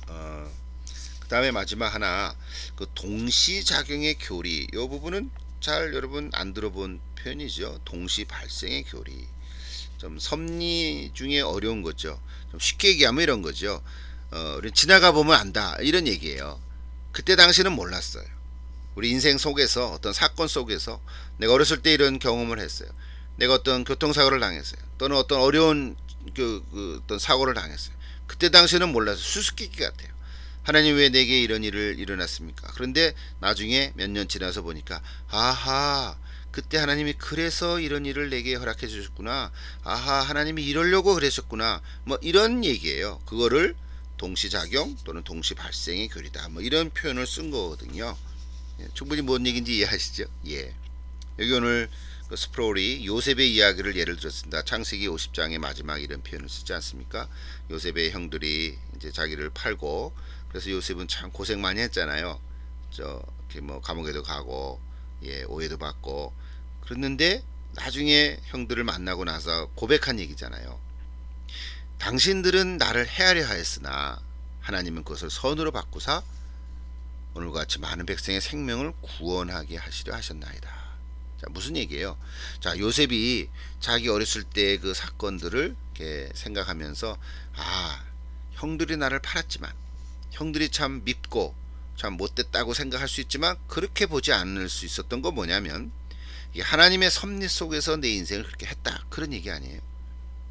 그 다음에 마지막 하나 그 동시작용의 교리 이 부분은 잘 여러분 안 들어본 표현이죠. 동시 발생의 교리. 좀 섭리 중에 어려운 거죠. 좀 쉽게 얘기하면 이런 거죠. 우리 지나가 보면 안다 이런 얘기예요. 그때 당시는 몰랐어요. 우리 인생 속에서 어떤 사건 속에서 내가 어렸을 때 이런 경험을 했어요. 내가 어떤 교통사고를 당했어요. 또는 어떤 어려운 어떤 사고를 당했어요. 그때 당시는 몰라서 수수께끼 같아요. 하나님 왜 내게 이런 일을 일어났습니까? 그런데 나중에 몇 년 지나서 보니까 그때 하나님이 그래서 이런 일을 내게 허락해 주셨구나. 하나님이 이러려고 그러셨구나. 뭐 이런 얘기예요. 그거를 동시작용 또는 동시발생의 교리다. 뭐 이런 표현을 쓴 거거든요. 충분히 뭔 얘기인지 이해하시죠? 여기 오늘 그 스프롤이 요셉의 이야기를 예를 들었습니다. 창세기 50장의 마지막 이런 표현을 쓰지 않습니까? 요셉의 형들이 이제 자기를 팔고 그래서 요셉은 참 고생 많이 했잖아요. 이렇게 뭐 감옥에도 가고 오해도 받고 그랬는데 나중에 형들을 만나고 나서 고백한 얘기잖아요. 당신들은 나를 헤아려 하였으나 하나님은 그것을 선으로 바꾸사 오늘과 같이 많은 백성의 생명을 구원하게 하시려 하셨나이다. 자, 무슨 얘기예요? 자, 요셉이 자기 어렸을 때 그 사건들을 이렇게 생각하면서 형들이 나를 팔았지만 형들이 참 밉고 참 못됐다고 생각할 수 있지만 그렇게 보지 않을 수 있었던 건 뭐냐면 하나님의 섭리 속에서 내 인생을 그렇게 했다 그런 얘기 아니에요.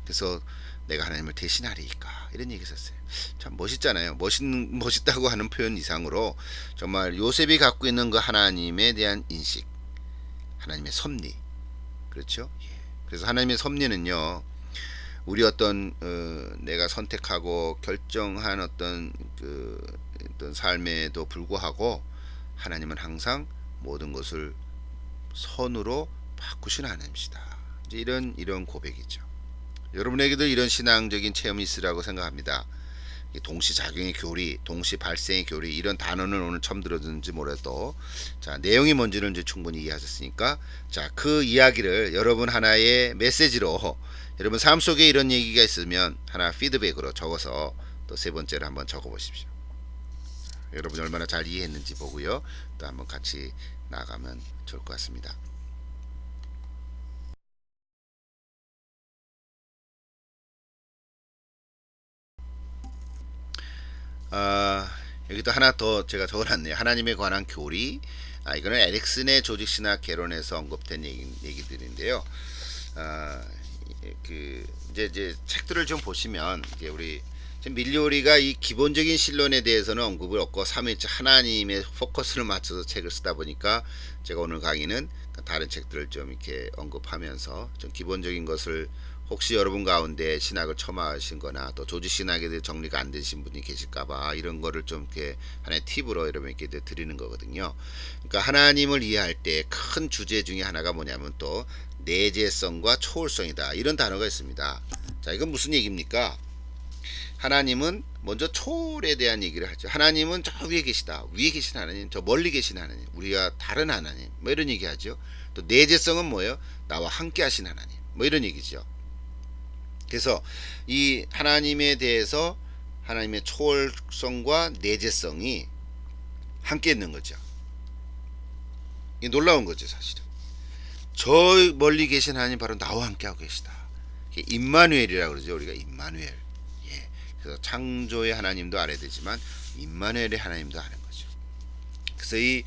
그래서 내가 하나님을 대신하리까 이런 얘기 썼어요. 참 멋있잖아요. 멋있다고 하는 표현 이상으로 정말 요셉이 갖고 있는 그 하나님에 대한 인식, 하나님의 섭리, 그렇죠? 그래서 하나님의 섭리는요, 우리 어떤 내가 선택하고 결정한 어떤 어떤 삶에도 불구하고 하나님은 항상 모든 것을 선으로 바꾸시는 하나님이시다. 이제 이런 고백이죠. 여러분에게도 이런 신앙적인 체험이 있으라고 생각합니다. 이 동시작용의 교리, 동시 발생의 교리 이런 단어는 오늘 처음 들었는지 몰라도 자 내용이 뭔지는 이제 충분히 이해하셨으니까 자 그 이야기를 여러분 하나의 메시지로 여러분 삶 속에 이런 얘기가 있으면 하나 피드백으로 적어서 또 세 번째로 한번 적어보십시오. 여러분이 얼마나 잘 이해했는지 보고요. 또 한번 같이 나가면 좋을 것 같습니다. 여기도 하나 더 제가 적어놨네요. 하나님에 관한 교리. 이거는 에릭슨의 조직신학 개론에서 언급된 얘기들인데요. 아, 그 이제 책들을 좀 보시면 이제 우리 밀리오리가 이 기본적인 신론에 대해서는 언급을 없고 삼위일체 하나님의 포커스를 맞춰서 책을 쓰다 보니까 제가 오늘 강의는 다른 책들을 좀 이렇게 언급하면서 좀 기본적인 것을 혹시 여러분 가운데 신학을 처음 하신거나 또 조지 신학에 대해 정리가 안 되신 분이 계실까봐 이런 거를 좀 이렇게 하나의 팁으로 여러분께 드리는 거거든요. 그러니까 하나님을 이해할 때 큰 주제 중에 하나가 뭐냐면 또 내재성과 초월성이다 이런 단어가 있습니다. 자 이건 무슨 얘기입니까? 하나님은 먼저 초월에 대한 얘기를 하죠. 하나님은 저 위에 계시다. 위에 계신 하나님, 저 멀리 계신 하나님, 우리가 다른 하나님, 뭐 이런 얘기하죠. 또 내재성은 뭐예요? 나와 함께 하신 하나님, 뭐 이런 얘기죠. 그래서 이 하나님에 대해서 하나님의 초월성과 내재성이 함께 있는 거죠. 이 놀라운 거죠, 사실은. 저 멀리 계신 하나님 바로 나와 함께 하고 계시다. 임마누엘이라고 그러죠. 우리가 임마누엘. 그래서 창조의 하나님도 알아야 되지만 임마누엘의 하나님도 아는 거죠. 그래서 이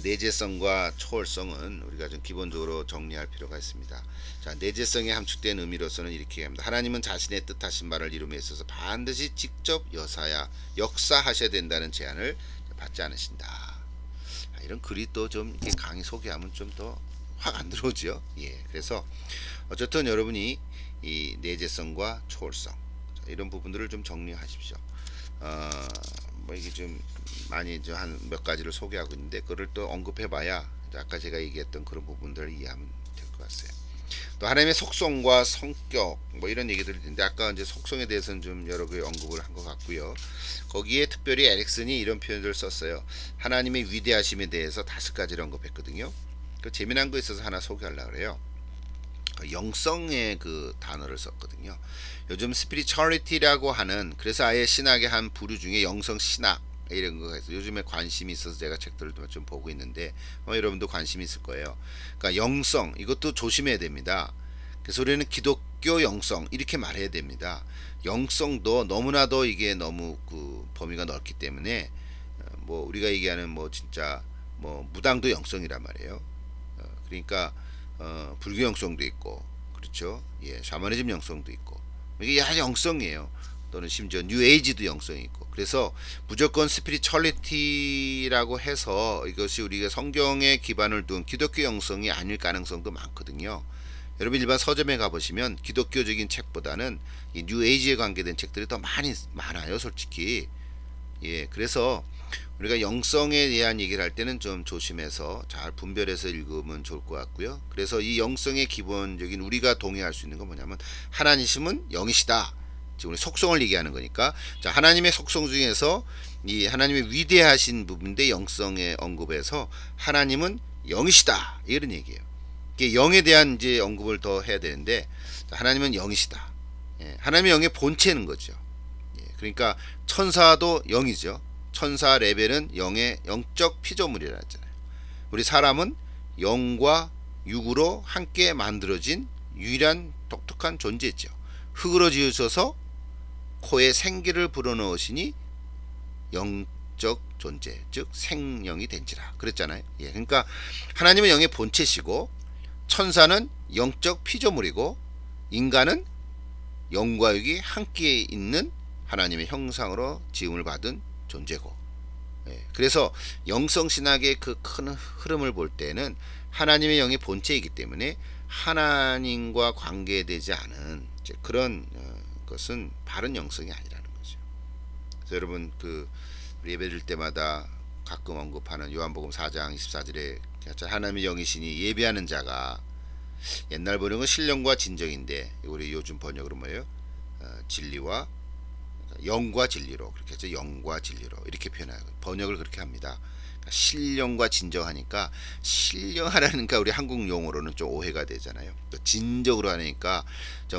내재성과 초월성은 우리가 좀 기본적으로 정리할 필요가 있습니다. 자, 내재성에 함축된 의미로서는 이렇게 합니다. 하나님은 자신의 뜻하신 바를 이룸에 있어서 반드시 직접 역사하셔야 된다는 제안을 받지 않으신다. 이런 글이 또 좀 이렇게 강의 소개하면 좀 더 확 안 들어오죠. 예, 그래서 어쨌든 여러분이 이 내재성과 초월성 이런 부분들을 좀 정리하십시오. 뭐 이게 좀 많이 한 몇 가지를 소개하고 있는데 그걸 또 언급해봐야 아까 제가 얘기했던 그런 부분들을 이해하면 될 것 같아요. 또 하나님의 속성과 성격 뭐 이런 얘기들이 있는데 아까 이제 속성에 대해서는 좀 여러 개 언급을 한 것 같고요. 거기에 특별히 에릭슨이 이런 표현을 썼어요. 하나님의 위대하심에 대해서 5가지를 언급했거든요. 그 재미난 거 있어서 하나 소개하려고 그래요. 영성의 그 단어를 썼거든요. 요즘 스피리추얼리티라고 하는 그래서 아예 신학의 한 부류 중에 영성 신학 이런 거가 있어요. 요즘에 관심이 있어서 제가 책들을 좀 보고 있는데 여러분도 관심이 있을 거예요. 그러니까 영성 이것도 조심해야 됩니다. 그래서 우리는 기독교 영성 이렇게 말해야 됩니다. 영성도 너무나도 이게 너무 그 범위가 넓기 때문에 뭐 우리가 얘기하는 뭐 진짜 뭐 무당도 영성이란 말이에요. 그러니까 불교 영성도 있고 그렇죠. 예, 샤머니즘 영성도 있고 이게 다 영성이에요. 또는 심지어 뉴에이지도 영성이 있고 그래서 무조건 스피리추얼리티라고 해서 이것이 우리가 성경에 기반을 둔 기독교 영성이 아닐 가능성도 많거든요. 여러분 일반 서점에 가보시면 기독교적인 책보다는 이 뉴에이지에 관계된 책들이 더 많아요 솔직히. 예, 그래서 우리가 영성에 대한 얘기를 할 때는 좀 조심해서 잘 분별해서 읽으면 좋을 것 같고요. 그래서 이 영성의 기본적인 우리가 동의할 수 있는 건 뭐냐면 하나님은 영이시다. 지금 우리 속성을 얘기하는 거니까 자 하나님의 속성 중에서 이 하나님의 위대하신 부분인데 영성의 언급에서 하나님은 영이시다 이런 얘기예요. 이게 영에 대한 이제 언급을 더 해야 되는데 하나님은 영이시다. 예, 하나님의 영의 본체는 거죠. 예, 그러니까 천사도 영이죠. 천사 레벨은 영의 영적 피조물이라 했잖아요. 우리 사람은 영과 육으로 함께 만들어진 유일한 독특한 존재죠. 흙으로 지으셔서 코에 생기를 불어넣으시니 영적 존재, 즉 생영이 된지라 그랬잖아요. 예, 그러니까 하나님은 영의 본체시고 천사는 영적 피조물이고 인간은 영과 육이 함께 있는 하나님의 형상으로 지음을 받은 존재고 예, 그래서 영성신학의 그 큰 흐름을 볼 때는 하나님의 영의 본체이기 때문에 하나님과 관계되지 않은 그런 것은 바른 영성이 아니라는 거죠. 그래서 여러분 그 예배 드릴 때마다 가끔 언급하는 요한복음 4장 24절에 하나님의 영이시니 예배하는 자가 옛날 번역은 신령과 진정인데 우리 요즘 번역으로 뭐예요? 진리와 영과 진리로 그렇게 해서 영과 진리로 이렇게 표현하고 번역을 그렇게 합니다. 그러니까 신령과 진정하니까 신령하라니까 우리 한국 용어로는 좀 오해가 되잖아요. 또 진정으로 하니까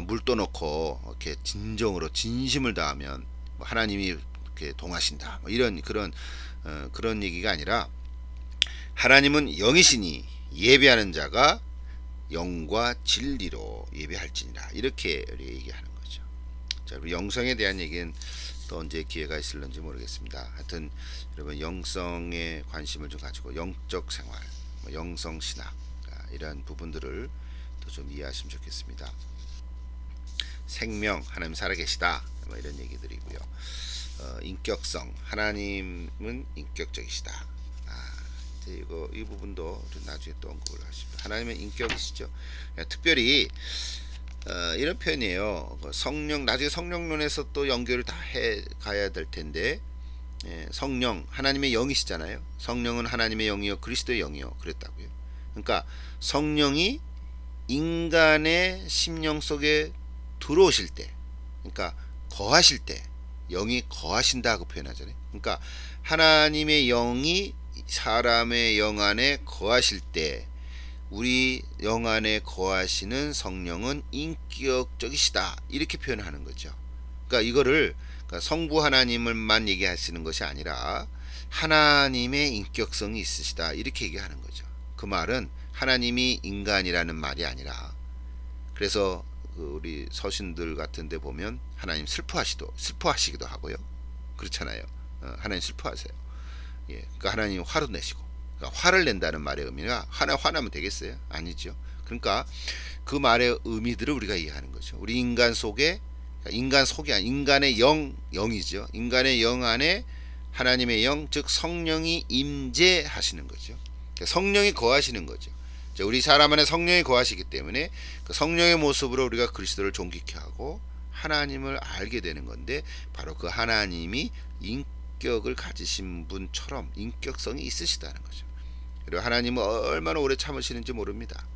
물 떠놓고 이렇게 진정으로 진심을 다하면 뭐 하나님이 이렇게 동하신다. 뭐 이런 그런 얘기가 아니라 하나님은 영이시니 예배하는 자가 영과 진리로 예배할지니라 이렇게 얘기하는 거죠. 자, 우리 영성에 대한 얘기는 또 언제 기회가 있을런지 모르겠습니다. 하여튼 여러분 영성에 관심을 좀 가지고 영적 생활, 뭐 영성 신학 이런 부분들을 또 좀 이해하시면 좋겠습니다. 생명 하나님 살아계시다 뭐 이런 얘기들이고요. 인격성 하나님은 인격적이시다. 이제 이 부분도 나중에 또 언급을 하십니다. 하나님은 인격이시죠. 특별히 이런 표현이에요. 성령 나중에 성령론에서 또 연결을 다 해 가야 될 텐데 성령 하나님의 영이시잖아요. 성령은 하나님의 영이요 그리스도의 영이요 그랬다고요. 그러니까 성령이 인간의 심령 속에 들어오실 때, 그러니까 거하실 때 영이 거하신다고 표현하잖아요. 그러니까 하나님의 영이 사람의 영 안에 거하실 때 우리 영 안에 거하시는 성령은 인격적이시다 이렇게 표현하는 거죠. 그러니까 이거를 성부 하나님을만 얘기하시는 것이 아니라 하나님의 인격성이 있으시다 이렇게 얘기하는 거죠. 그 말은 하나님이 인간이라는 말이 아니라 그래서 우리 서신들 같은데 보면 하나님 슬퍼하시기도 하고요. 그렇잖아요. 하나님 슬퍼하세요. 예, 그러니까 하나님 화도 내시고, 그러니까 화를 nen다는 말의 의미가 화나면 되겠어요? 아니죠. 그러니까 그 말의 의미들을 우리가 이해하는 거죠. 우리 인간 속에 인간의 영이죠. 인간의 영 안에 하나님의 영, 즉 성령이 임재하시는 거죠. 그러니까 성령이 거하시는 거죠. 우리 사람 안에 성령이 거하시기 때문에 그 성령의 모습으로 우리가 그리스도를 존귀케 하고 하나님을 알게 되는 건데 바로 그 하나님이 인격을 가지신 분처럼 인격성이 있으시다는 거죠. 그리고 하나님은 얼마나 오래 참으시는지 모릅니다.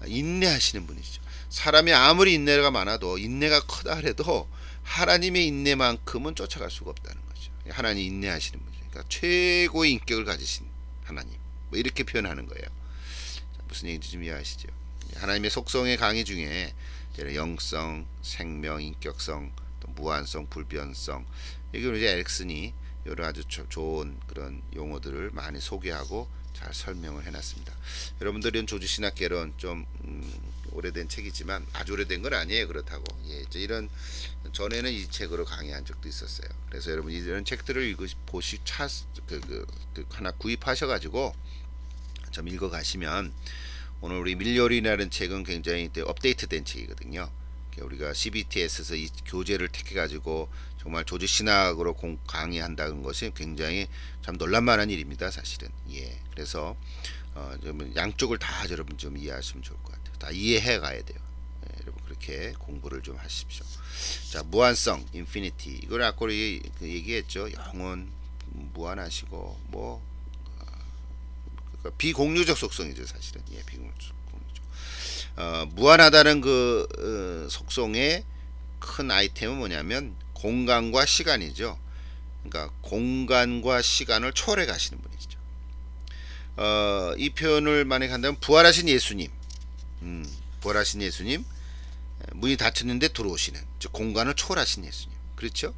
인내하시는 분이죠. 사람이 아무리 인내가 많아도 인내가 크다 해도 하나님의 인내만큼은 쫓아갈 수가 없다는 거죠. 하나님 인내하시는 분이죠. 그러니까 최고의 인격을 가지신 하나님 뭐 이렇게 표현하는 거예요. 무슨 얘기인지 좀 이해하시죠? 하나님의 속성의 강의 중에 영성, 생명, 인격성, 또 무한성, 불변성 이걸 이제 에릭슨이 여러 아주 좋은 그런 용어들을 많이 소개하고 잘 설명을 해놨습니다. 여러분들은 조지신학개론 좀 오래된 책이지만 아주 오래된 건 아니에요. 그렇다고 이런 전에는 이 책으로 강의한 적도 있었어요. 그래서 여러분 이런 책들을 하나 구입하셔가지고 좀 읽어가시면 오늘 우리 밀요리라는 책은 굉장히 업데이트된 책이거든요. 우리가 CBTS에서 이 교재를 택해가지고 정말 조직신학으로 강의한다는 것이 굉장히 참 놀랄만한 일입니다. 사실은. 그래서 양쪽을 다 여러분 좀 이해하시면 좋을 것 같아요. 다 이해해 가야 돼요. 여러분 그렇게 공부를 좀 하십시오. 자, 무한성, 인피니티 이걸 아까 얘기했죠. 영원 무한하시고 뭐 비공유적 속성이죠, 사실은. 비공유적. 무한하다는 그 속성의 큰 아이템은 뭐냐면 공간과 시간이죠. 그러니까 공간과 시간을 초월해 가시는 분이죠. 이 표현을 만약에 한다면 부활하신 예수님, 문이 닫혔는데 들어오시는, 즉 공간을 초월하신 예수님, 그렇죠?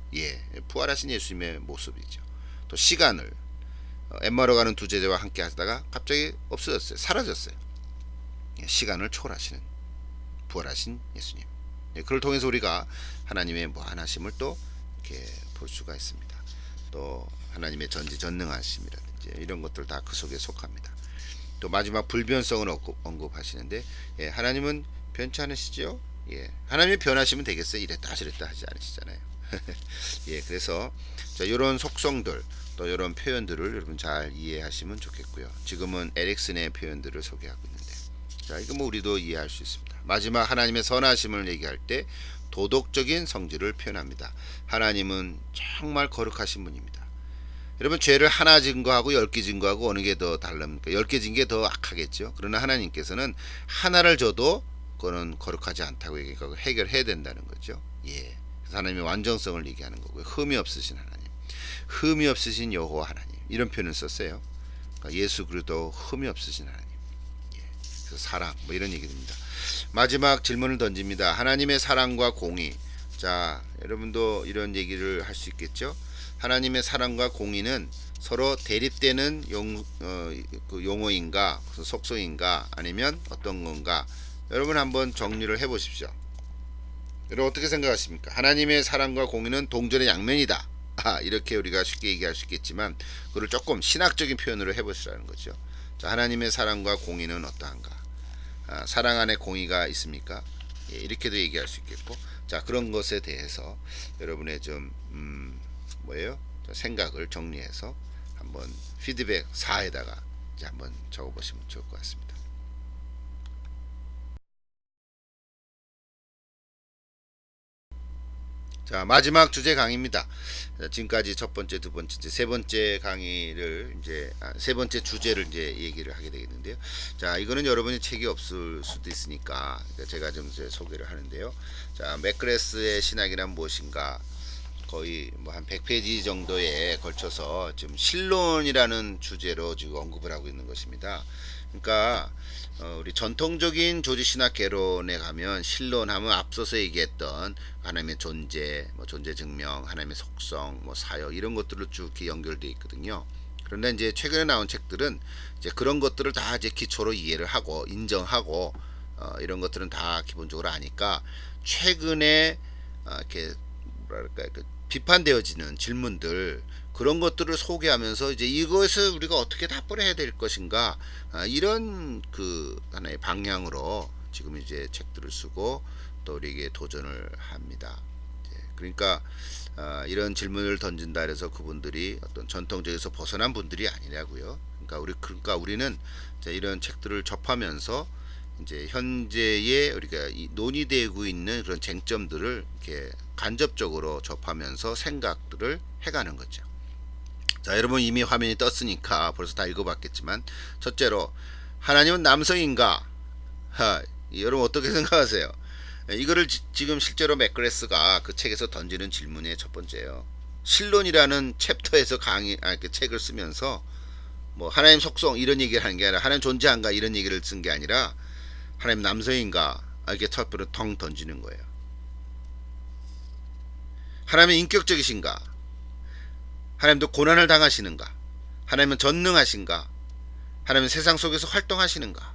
부활하신 예수님의 모습이죠. 또 시간을 엠마로 가는 두 제자와 함께 하다가 갑자기 없어졌어요. 사라졌어요. 시간을 초월하시는 부활하신 예수님. 그를 통해서 우리가 하나님의 무한하심을 또 이렇게 볼 수가 있습니다. 또 하나님의 전지전능하심이라든지 이런 것들 다 그 속에 속합니다. 또 마지막 불변성을 언급하시는데 하나님은 변치 않으시죠? 하나님이 변하시면 되겠어요? 이랬다 저랬다 하지 않으시잖아요. 그래서 이런 속성들 또 이런 표현들을 여러분 잘 이해하시면 좋겠고요. 지금은 에릭슨의 표현들을 소개하고 있는데, 이거 뭐 우리도 이해할 수 있습니다. 마지막 하나님의 선하심을 얘기할 때 도덕적인 성질을 표현합니다. 하나님은 정말 거룩하신 분입니다. 여러분 죄를 하나 진 거하고 10개 진 거하고 어느 게 더 다릅니까? 10개 진 게 더 악하겠죠. 그러나 하나님께서는 하나를 줘도 그거는 거룩하지 않다고 해결해야 된다는 거죠. 그래서 하나님의 완전성을 얘기하는 거고요. 흠이 없으신 하나님, 흠이 없으신 여호와 하나님, 이런 표현을 썼어요. 그러니까 예수 그리스도 흠이 없으신 하나님, 그래서 사랑, 뭐 이런 얘기입니다. 마지막 질문을 던집니다. 하나님의 사랑과 공의. 자, 여러분도 이런 얘기를 할 수 있겠죠. 하나님의 사랑과 공의는 서로 대립되는 용어인가, 속성인가, 아니면 어떤 건가? 여러분 한번 정리를 해보십시오. 여러분 어떻게 생각하십니까? 하나님의 사랑과 공의는 동전의 양면이다. 이렇게 우리가 쉽게 얘기할 수 있겠지만, 그걸 조금 신학적인 표현으로 해보시라는 거죠. 자, 하나님의 사랑과 공의는 어떠한가? 사랑 안에 공의가 있습니까? 예, 이렇게도 얘기할 수 있겠고, 자, 그런 것에 대해서 여러분의 좀 뭐예요? 생각을 정리해서 한번 피드백 4에다가 이제 한번 적어보시면 좋을 것 같습니다. 자, 마지막 주제 강의입니다. 지금까지 첫 번째, 두 번째, 세 번째 강의를 이제 세 번째 주제를 이제 얘기를 하게 되겠는데요. 자, 이거는 여러분이 책이 없을 수도 있으니까 제가 좀 이제 소개를 하는데요. 자, 맥그레스의 신학이란 무엇인가? 거의 뭐 한 100페이지 정도에 걸쳐서 지금 신론이라는 주제로 지금 언급을 하고 있는 것입니다. 그러니까 우리 전통적인 조지신학 개론에 가면 신론하면 앞서서 얘기했던 하나님의 존재, 뭐 존재 증명, 하나님의 속성, 뭐 사역 이런 것들로 쭉 이렇게 연결되어 있거든요. 그런데 이제 최근에 나온 책들은 이제 그런 것들을 다 이제 기초로 이해를 하고 인정하고 이런 것들은 다 기본적으로 아니까 최근에 이렇게 뭐랄까 그 비판되어지는 질문들 그런 것들을 소개하면서 이제 이것을 우리가 어떻게 답변을 해야 될 것인가 이런 그 하나의 방향으로 지금 이제 책들을 쓰고 또 우리에게 도전을 합니다. 그러니까 이런 질문을 던진다 해서 그분들이 어떤 전통적에서 벗어난 분들이 아니라고요. 그러니까 우리는 이런 책들을 접하면서 이제 현재의 우리가 논의되고 있는 그런 쟁점들을 이렇게 간접적으로 접하면서 생각들을 해가는 거죠. 자, 여러분 이미 화면이 떴으니까 벌써 다 읽어봤겠지만, 첫째로 하나님은 남성인가? 여러분 어떻게 생각하세요? 이거를 지금 실제로 맥그레스가 그 책에서 던지는 질문의 첫 번째예요. 신론이라는 챕터에서 그 책을 쓰면서 뭐 하나님 속성 이런 얘기를 하는 게 아니라 하나님 존재한가 이런 얘기를 쓴 게 아니라 하나님 남성인가 이렇게 첫 번째로 텅 던지는 거예요. 하나님은 인격적이신가? 하나님도 고난을 당하시는가? 하나님은 전능하신가? 하나님은 세상 속에서 활동하시는가?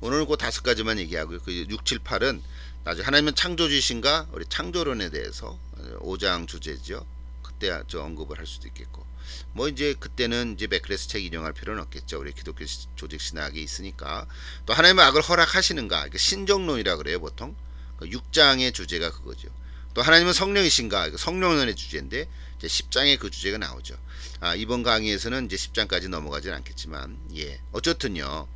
오늘은 그 5가지만 얘기하고요. 그 6, 7, 8은 나중에 하나님은 창조주신가? 우리 창조론에 대해서 5장 주제죠. 그때 저 언급을 할 수도 있겠고, 뭐 이제 그때는 이제 맥그레스 책 인용할 필요는 없겠죠. 우리 기독교 조직 신학이 있으니까. 또 하나님은 악을 허락하시는가? 신정론이라 그래요 보통. 6장의 주제가 그거죠. 또 하나님은 성령이신가? 성령론의 주제인데 이제 10장에 그 주제가 나오죠. 이번 강의에서는 이제 10장까지 넘어가진 않겠지만, 예, 어쨌든요.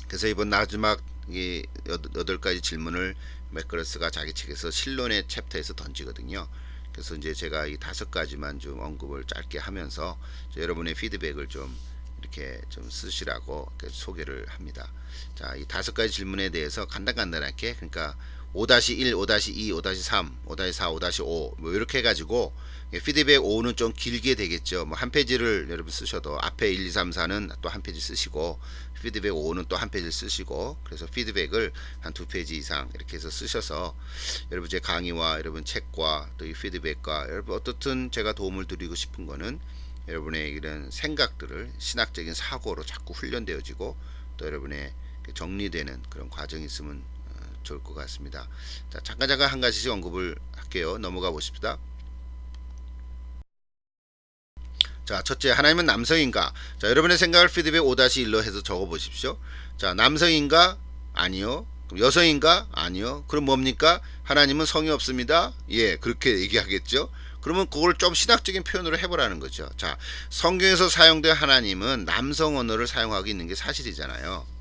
그래서 이번 마지막 이 8가지 질문을 맥그레스가 자기 책에서 신론의 챕터에서 던지거든요. 그래서 이제 제가 이 5가지만 좀 언급을 짧게 하면서 여러분의 피드백을 좀 이렇게 좀 쓰시라고 소개를 합니다. 자, 이 5가지 질문에 대해서 간단하게, 그러니까 5-1, 5-2, 5-3, 5-4, 5-5 뭐 이렇게 해가지고 피드백 5는 좀 길게 되겠죠. 뭐 한 페이지를 여러분 쓰셔도 앞에 1, 2, 3, 4는 또 한 페이지 쓰시고 피드백 5는 또 한 페이지 쓰시고, 그래서 피드백을 한 2페이지 이상 이렇게 해서 쓰셔서 여러분 제 강의와 여러분 책과 또 이 피드백과 여러분 어떻든 제가 도움을 드리고 싶은 거는 여러분의 이런 생각들을 신학적인 사고로 자꾸 훈련되어지고 또 여러분의 정리되는 그런 과정이 있으면 좋을 것 같습니다. 자, 잠깐 한 가지씩 언급을 할게요. 넘어가 보십시다. 자, 첫째, 하나님은 남성인가? 자, 여러분의 생각을 피드백 5-1로 해서 적어 보십시오. 자, 남성인가? 아니요. 그럼 여성인가? 아니요. 그럼 뭡니까? 하나님은 성이 없습니다. 예, 그렇게 얘기하겠죠. 그러면 그걸 좀 신학적인 표현으로 해보라는 거죠. 자, 성경에서 사용된 하나님은 남성 언어를 사용하고 있는 게 사실이잖아요.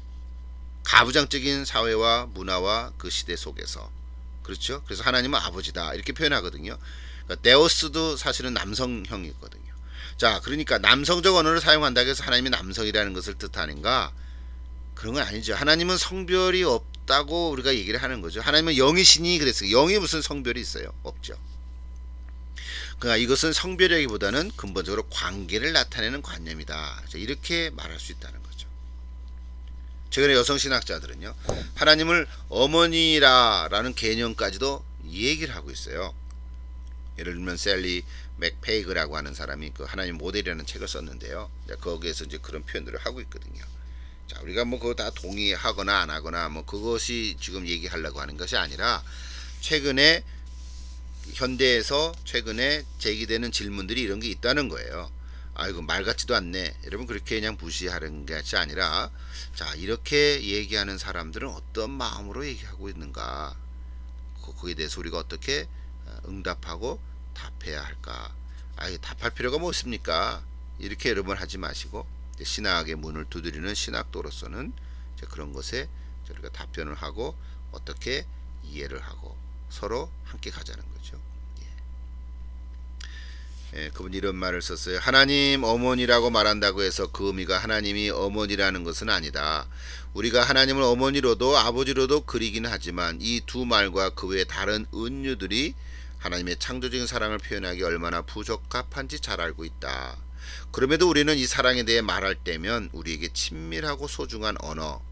가부장적인 사회와 문화와 그 시대 속에서. 그렇죠? 그래서 하나님은 아버지다 이렇게 표현하거든요. 그러니까 데오스도 사실은 남성형이거든요. 자, 그러니까 남성적 언어를 사용한다고 해서 하나님이 남성이라는 것을 뜻하는가? 그런 건 아니죠. 하나님은 성별이 없다고 우리가 얘기를 하는 거죠. 하나님은 영이시니 그랬어요. 영이 무슨 성별이 있어요? 없죠. 그러니까 이것은 성별이라기보다는 근본적으로 관계를 나타내는 관념이다. 이렇게 말할 수 있다는 거죠. 최근에 여성 신학자들은요, 하나님을 어머니라는 개념까지도 얘기를 하고 있어요. 예를 들면 셀리 맥페이그라고 하는 사람이 그 하나님 모델이라는 책을 썼는데요. 거기에서 이제 그런 표현들을 하고 있거든요. 자, 우리가 뭐 그거 다 동의하거나 안 하거나 뭐 그것이 지금 얘기하려고 하는 것이 아니라 최근에 현대에서 최근에 제기되는 질문들이 이런 게 있다는 거예요. 아이고 말 같지도 않네. 여러분 그렇게 그냥 무시하는 것이 아니라 자 이렇게 얘기하는 사람들은 어떤 마음으로 얘기하고 있는가. 거기에 대해서 우리가 어떻게 응답하고 답해야 할까. 답할 필요가 뭐 있습니까? 이렇게 여러분 하지 마시고 신학의 문을 두드리는 신학도로서는 그런 것에 우리가 답변을 하고 어떻게 이해를 하고 서로 함께 가자는 거죠. 그분이 이런 말을 썼어요. 하나님 어머니라고 말한다고 해서 그 의미가 하나님이 어머니라는 것은 아니다. 우리가 하나님을 어머니로도 아버지로도 그리긴 하지만 이 두 말과 그 외 다른 은유들이 하나님의 창조적인 사랑을 표현하기 얼마나 부적합한지 잘 알고 있다. 그럼에도 우리는 이 사랑에 대해 말할 때면 우리에게 친밀하고 소중한 언어,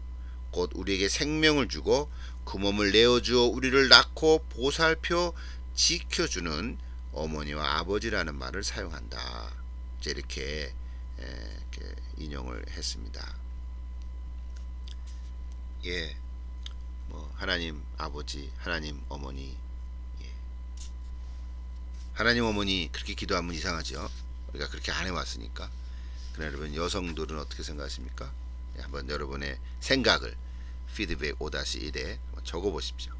곧 우리에게 생명을 주고 그 몸을 내어주어 우리를 낳고 보살펴 지켜주는 어머니와 아버지라는 말을 사용한다. 이렇게 인용을 했습니다. 예, 뭐 하나님 아버지, 하나님 어머니, 하나님 어머니 그렇게 기도하면 이상하죠. 우리가 그렇게 안 해왔으니까. 그러나 여러분 여성들은 어떻게 생각하십니까? 한번 여러분의 생각을 피드백 5-1에 적어보십시오.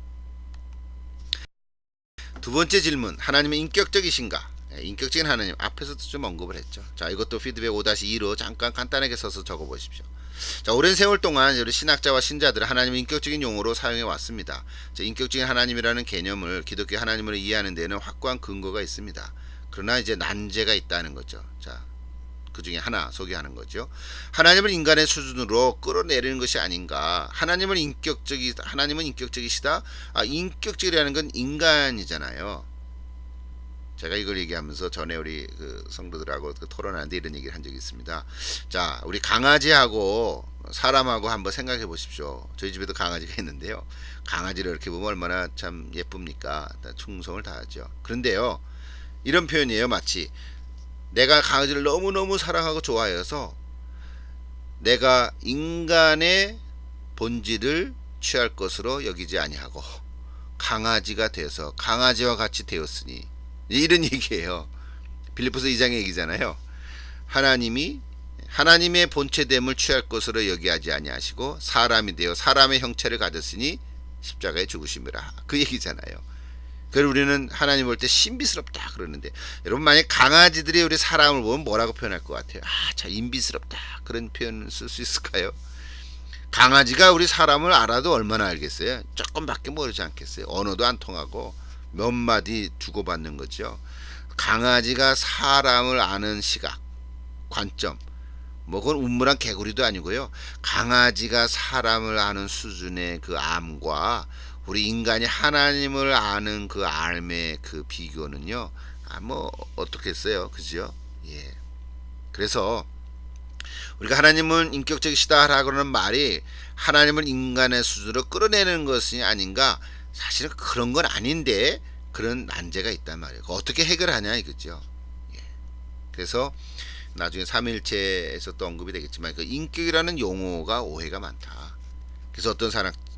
두 번째 질문, 하나님은 인격적이신가? 인격적인 하나님, 앞에서도 좀 언급을 했죠. 자, 이것도 피드백 5-2로 잠깐 간단하게 써서 적어보십시오. 자, 오랜 세월 동안 우리 신학자와 신자들은 하나님을 인격적인 용어로 사용해 왔습니다. 자, 인격적인 하나님이라는 개념을 기독교 하나님으로 이해하는 데는 확고한 근거가 있습니다. 그러나 이제 난제가 있다는 거죠. 자, 그 중에 하나 소개하는 거죠. 하나님을 인간의 수준으로 끌어내리는 것이 아닌가. 하나님은 인격적이시다. 인격적이라는 건 인간이잖아요. 제가 이걸 얘기하면서 전에 우리 그 성도들하고 토론하는데 이런 얘기를 한 적이 있습니다. 자, 우리 강아지하고 사람하고 한번 생각해 보십시오. 저희 집에도 강아지가 있는데요. 강아지를 이렇게 보면 얼마나 참 예쁩니까? 충성을 다하죠. 그런데요, 이런 표현이에요. 마치 내가 강아지를 너무너무 사랑하고 좋아해서 내가 인간의 본질을 취할 것으로 여기지 아니하고 강아지가 돼서 강아지와 같이 되었으니, 이런 얘기예요. 빌립보서 2장의 얘기잖아요. 하나님이 하나님의 본체됨을 취할 것으로 여기하지 아니하시고 사람이 되어 사람의 형체를 가졌으니 십자가에 죽으심이라, 그 얘기잖아요. 그래서 우리는 하나님 볼 때 신비스럽다 그러는데, 여러분 만약 강아지들이 우리 사람을 보면 뭐라고 표현할 것 같아요? 참 인비스럽다, 그런 표현을 쓸 수 있을까요? 강아지가 우리 사람을 알아도 얼마나 알겠어요? 조금밖에 모르지 않겠어요? 언어도 안 통하고 몇 마디 주고받는 거죠. 강아지가 사람을 아는 시각, 관점, 뭐 그건 우물한 개구리도 아니고요. 강아지가 사람을 아는 수준의 그 암과 우리 인간이 하나님을 아는 그 알의 그 비교는요, 뭐 어떻겠어요, 그죠? 예. 그래서 우리가 하나님은 인격적이시다라고 하는 말이 하나님을 인간의 수준으로 끌어내는 것이 아닌가? 사실은 그런 건 아닌데 그런 난제가 있단 말이에요. 어떻게 해결하냐 이거죠. 예. 그래서 나중에 삼위일체에서 또 언급이 되겠지만 그 인격이라는 용어가 오해가 많다. 그래서 어떤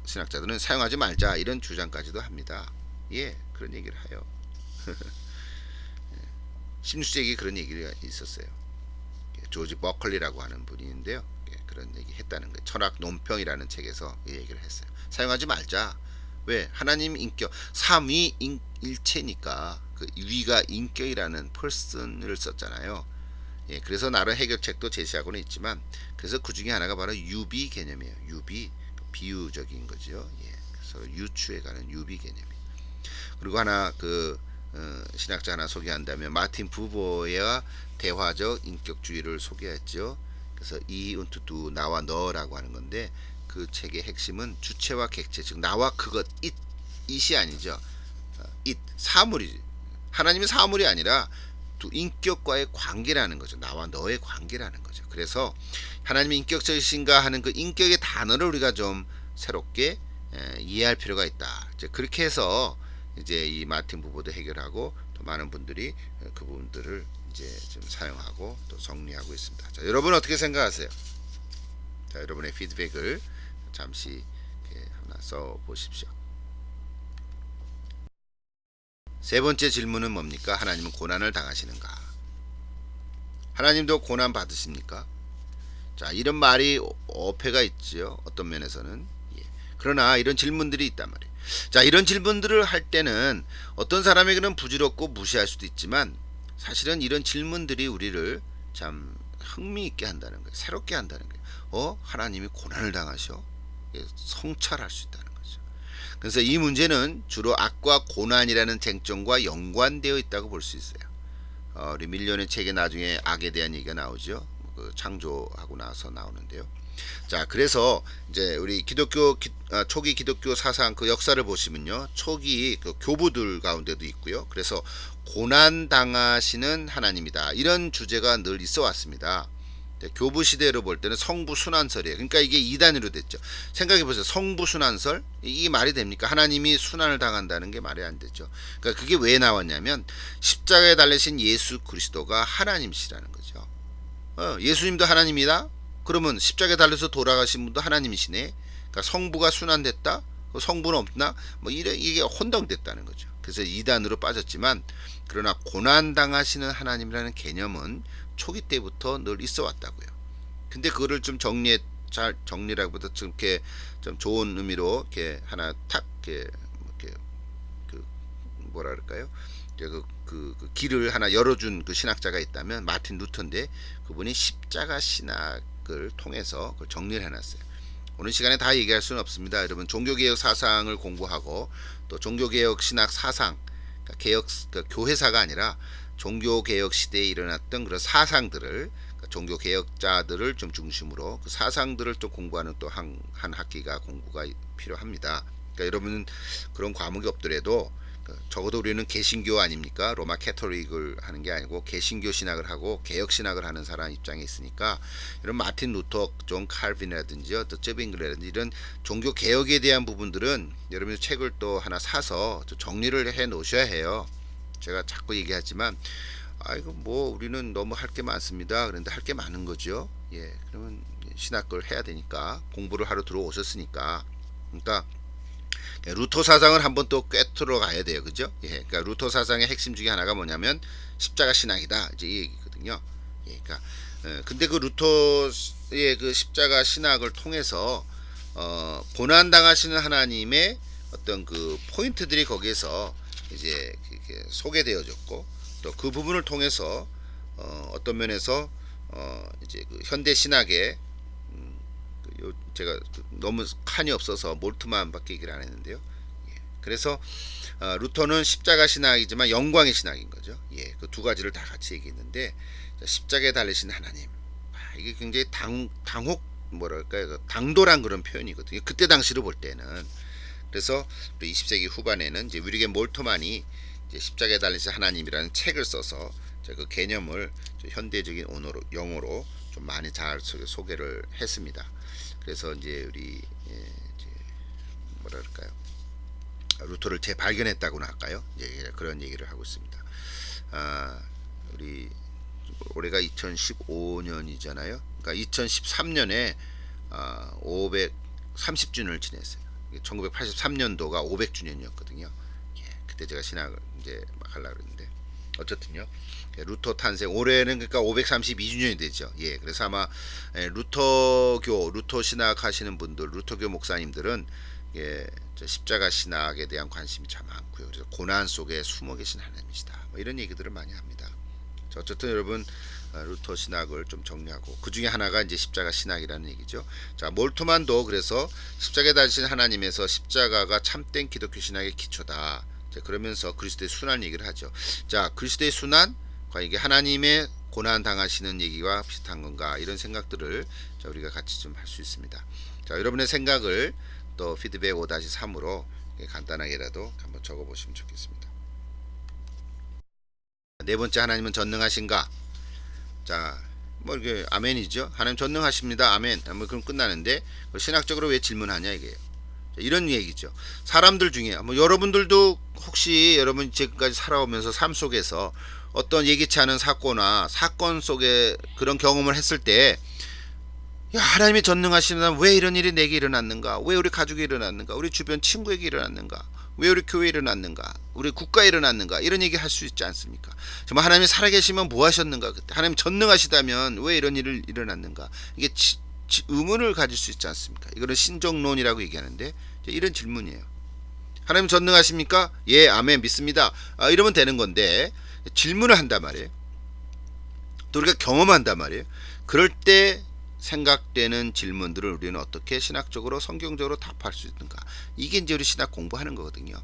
신학자들은 사용하지 말자 이런 주장까지도 합니다. 예, 그런 얘기를 해요. 16세기 그런 얘기가 있었어요. 조지 버클리라고 하는 분이 있는데요. 그런 얘기 했다는 거예요. 철학 논평이라는 책에서 이 얘기를 했어요. 사용하지 말자. 왜? 하나님 인격, 삼위일체니까 그 위가 인격이라는 person을 썼잖아요. 예, 그래서 나름 해결책도 제시하고는 있지만, 그래서 그 중에 하나가 바로 유비 개념이에요. 유비, 비유적인 거죠. 예, 그래서 유추에 가는 유비 개념이. 그리고 하나 신학자 하나 소개한다면 마틴 부보의 대화적 인격주의를 소개했죠. 그래서 이 운투 나와 너라고 하는 건데, 그 책의 핵심은 주체와 객체, 즉 나와 그것, it이 아니죠. it 사물이지. 하나님의 사물이 아니라 두 인격과의 관계라는 거죠. 나와 너의 관계라는 거죠. 그래서 하나님이 인격적이신가 하는 그 인격의 단어를 우리가 좀 새롭게 이해할 필요가 있다. 이제 그렇게 해서 이제 이 마틴 부부도 해결하고 또 많은 분들이 그 부분들을 이제 좀 사용하고 또 정리하고 있습니다. 자, 여러분 어떻게 생각하세요? 자, 여러분의 피드백을 잠시 하나 써 보십시오. 세 번째 질문은 뭡니까? 하나님은 고난을 당하시는가? 하나님도 고난 받으십니까? 자, 이런 말이 어폐가 있죠. 어떤 면에서는. 예. 그러나 이런 질문들이 있단 말이에요. 자, 이런 질문들을 할 때는 어떤 사람에게는 부질없고 무시할 수도 있지만 사실은 이런 질문들이 우리를 참 흥미있게 한다는 거예요. 새롭게 한다는 거예요. 하나님이 고난을 당하셔? 예, 성찰할 수 있다는 거죠. 그래서 이 문제는 주로 악과 고난이라는 쟁점과 연관되어 있다고 볼 수 있어요. 우리 밀련의 책에 나중에 악에 대한 얘기가 나오죠. 그 창조하고 나서 나오는데요. 자, 그래서 이제 우리 기독교 초기 기독교 사상 그 역사를 보시면요, 초기 그 교부들 가운데도 있고요. 그래서 고난 당하시는 하나님이다, 이런 주제가 늘 있어 왔습니다. 교부 시대로 볼 때는 성부순환설이에요. 그러니까 이게 2단위로 됐죠. 생각해 보세요. 성부순환설, 이게 말이 됩니까? 하나님이 순환을 당한다는 게 말이 안 되죠. 그러니까 그게 왜 나왔냐면 십자가에 달리신 예수 그리스도가 하나님이시라는 거죠. 예수님도 하나님이다. 그러면 십자가에 달려서 돌아가신 분도 하나님이시네. 그러니까 성부가 순환됐다. 성부는 없나? 뭐 이게 혼동됐다는 거죠. 그래서 2단으로 빠졌지만, 그러나 고난 당하시는 하나님이라는 개념은 초기 때부터 늘 있어 왔다고요. 근데 그거를 좀 잘 정리라기보다 좀 이렇게 좀 좋은 의미로 이렇게 하나 탁 이렇게 그 뭐라 그럴까요? 그 길을 하나 열어준 그 신학자가 있다면 마틴 루터인데, 그분이 십자가 신학을 통해서 그걸 정리를 해놨어요. 오늘 시간에 다 얘기할 수는 없습니다. 여러분 종교개혁 사상을 공부하고 또 종교개혁 신학 사상, 그러니까 개혁 교회사가 아니라 종교개혁 시대에 일어났던 그런 사상들을, 그러니까 종교개혁자들을 좀 중심으로 그 사상들을 또 공부하는 또 한 학기가 공부가 필요합니다. 그러니까 여러분은 그런 과목이 없더라도 적어도 우리는 개신교 아닙니까? 로마 캐톨릭을 하는 게 아니고 개신교 신학을 하고 개혁 신학을 하는 사람 입장에 있으니까, 이런 마틴 루터, 존 칼빈이라든지 또 저빙글이라든지 이런 종교 개혁에 대한 부분들은 여러분이 책을 또 하나 사서 정리를 해 놓으셔야 해요. 제가 자꾸 얘기하지만 아이고 뭐 우리는 너무 할 게 많습니다. 그런데 할 게 많은 거죠. 예, 그러면 신학을 해야 되니까, 공부를 하러 들어오셨으니까. 그러니까 루터 사상을 한번 또 꿰뚫어 가야 돼요. 그죠? 예. 그러니까 루터 사상의 핵심 중에 하나가 뭐냐면 십자가 신학이다, 이제 이 얘기거든요. 예. 그러니까 근데 그 루터의 그 십자가 신학을 통해서 고난 당하시는 하나님의 어떤 그 포인트들이 거기에서 이제 소개되어졌고, 또 그 부분을 통해서 어떤 면에서 이제 그 현대 신학의 제가 너무 칸이 없어서 몰트만밖에 얘기를 안 했는데요. 예. 그래서 루터는 십자가 신학이지만 영광의 신학인 거죠. 예, 그 두 가지를 다 같이 얘기했는데, 십자가에 달리신 하나님, 이게 굉장히 당혹 뭐랄까요, 당돌한 그런 표현이거든요. 그때 당시로 볼 때는. 그래서 20세기 후반에는 이제 위리겐 몰트만이 이제 십자가에 달리신 하나님이라는 책을 써서 그 개념을 현대적인 용어로 좀 많이 잘 소개를 했습니다. 그래서 이제 우리 이제 뭐랄까요, 루터를 재발견했다고나 할까요? 이제 그런 얘기를 하고 있습니다. 우리 올해가 2015년이잖아요. 그러니까 2013년에 530주년을 지냈어요. 1983년도가 500주년이었거든요. 예, 그때 제가 신학을 이제 막 하려고 그랬는데, 어쨌든요. 루터 탄생 올해는 그러니까 532주년이 되죠. 예, 그래서 아마 루터 신학 하시는 분들, 루터교 목사님들은 예, 십자가 신학에 대한 관심이 참 많고요. 그래서 고난 속에 숨어 계신 하나님이시다, 뭐 이런 얘기들을 많이 합니다. 자, 어쨌든 여러분 루터 신학을 좀 정리하고, 그 중에 하나가 이제 십자가 신학이라는 얘기죠. 자, 몰트만도 그래서 십자가에 달리신 하나님에서 십자가가 참된 기독교 신학의 기초다. 자, 그러면서 그리스도의 순환 얘기를 하죠. 자, 그리스도의 순환, 이게 하나님의 고난 당하시는 얘기와 비슷한 건가, 이런 생각들을 자, 우리가 같이 좀 할 수 있습니다. 자, 여러분의 생각을 또 피드백 5-3으로 간단하게라도 한번 적어보시면 좋겠습니다. 네 번째, 하나님은 전능하신가? 자, 뭐 이게 아멘이죠. 하나님 전능하십니다. 아멘. 뭐 그럼 끝나는데 신학적으로 왜 질문하냐 이게요. 이런 얘기죠. 사람들 중에 뭐 여러분들도 혹시 여러분 지금까지 살아오면서 삶 속에서 어떤 예기치 않은 사건 속에 그런 경험을 했을 때, 야, 하나님이 전능하시면 왜 이런 일이 내게 일어났는가? 왜 우리 가족에 일어났는가? 우리 주변 친구에게 일어났는가? 왜 우리 교회에 일어났는가? 우리 국가에 일어났는가? 이런 얘기 할 수 있지 않습니까? 정말 하나님이 살아계시면 뭐 하셨는가? 그때 하나님 전능하시다면 왜 이런 일을 일어났는가? 이게 의문을 가질 수 있지 않습니까? 이거는 신정론이라고 얘기하는데 이런 질문이에요. 하나님 전능하십니까? 예, 아멘, 믿습니다. 이러면 되는 건데 질문을 한단 말이에요. 또 우리가 경험한단 말이에요. 그럴 때 생각되는 질문들을 우리는 어떻게 신학적으로 성경적으로 답할 수 있는가? 이게 이제 우리 신학 공부하는 거거든요.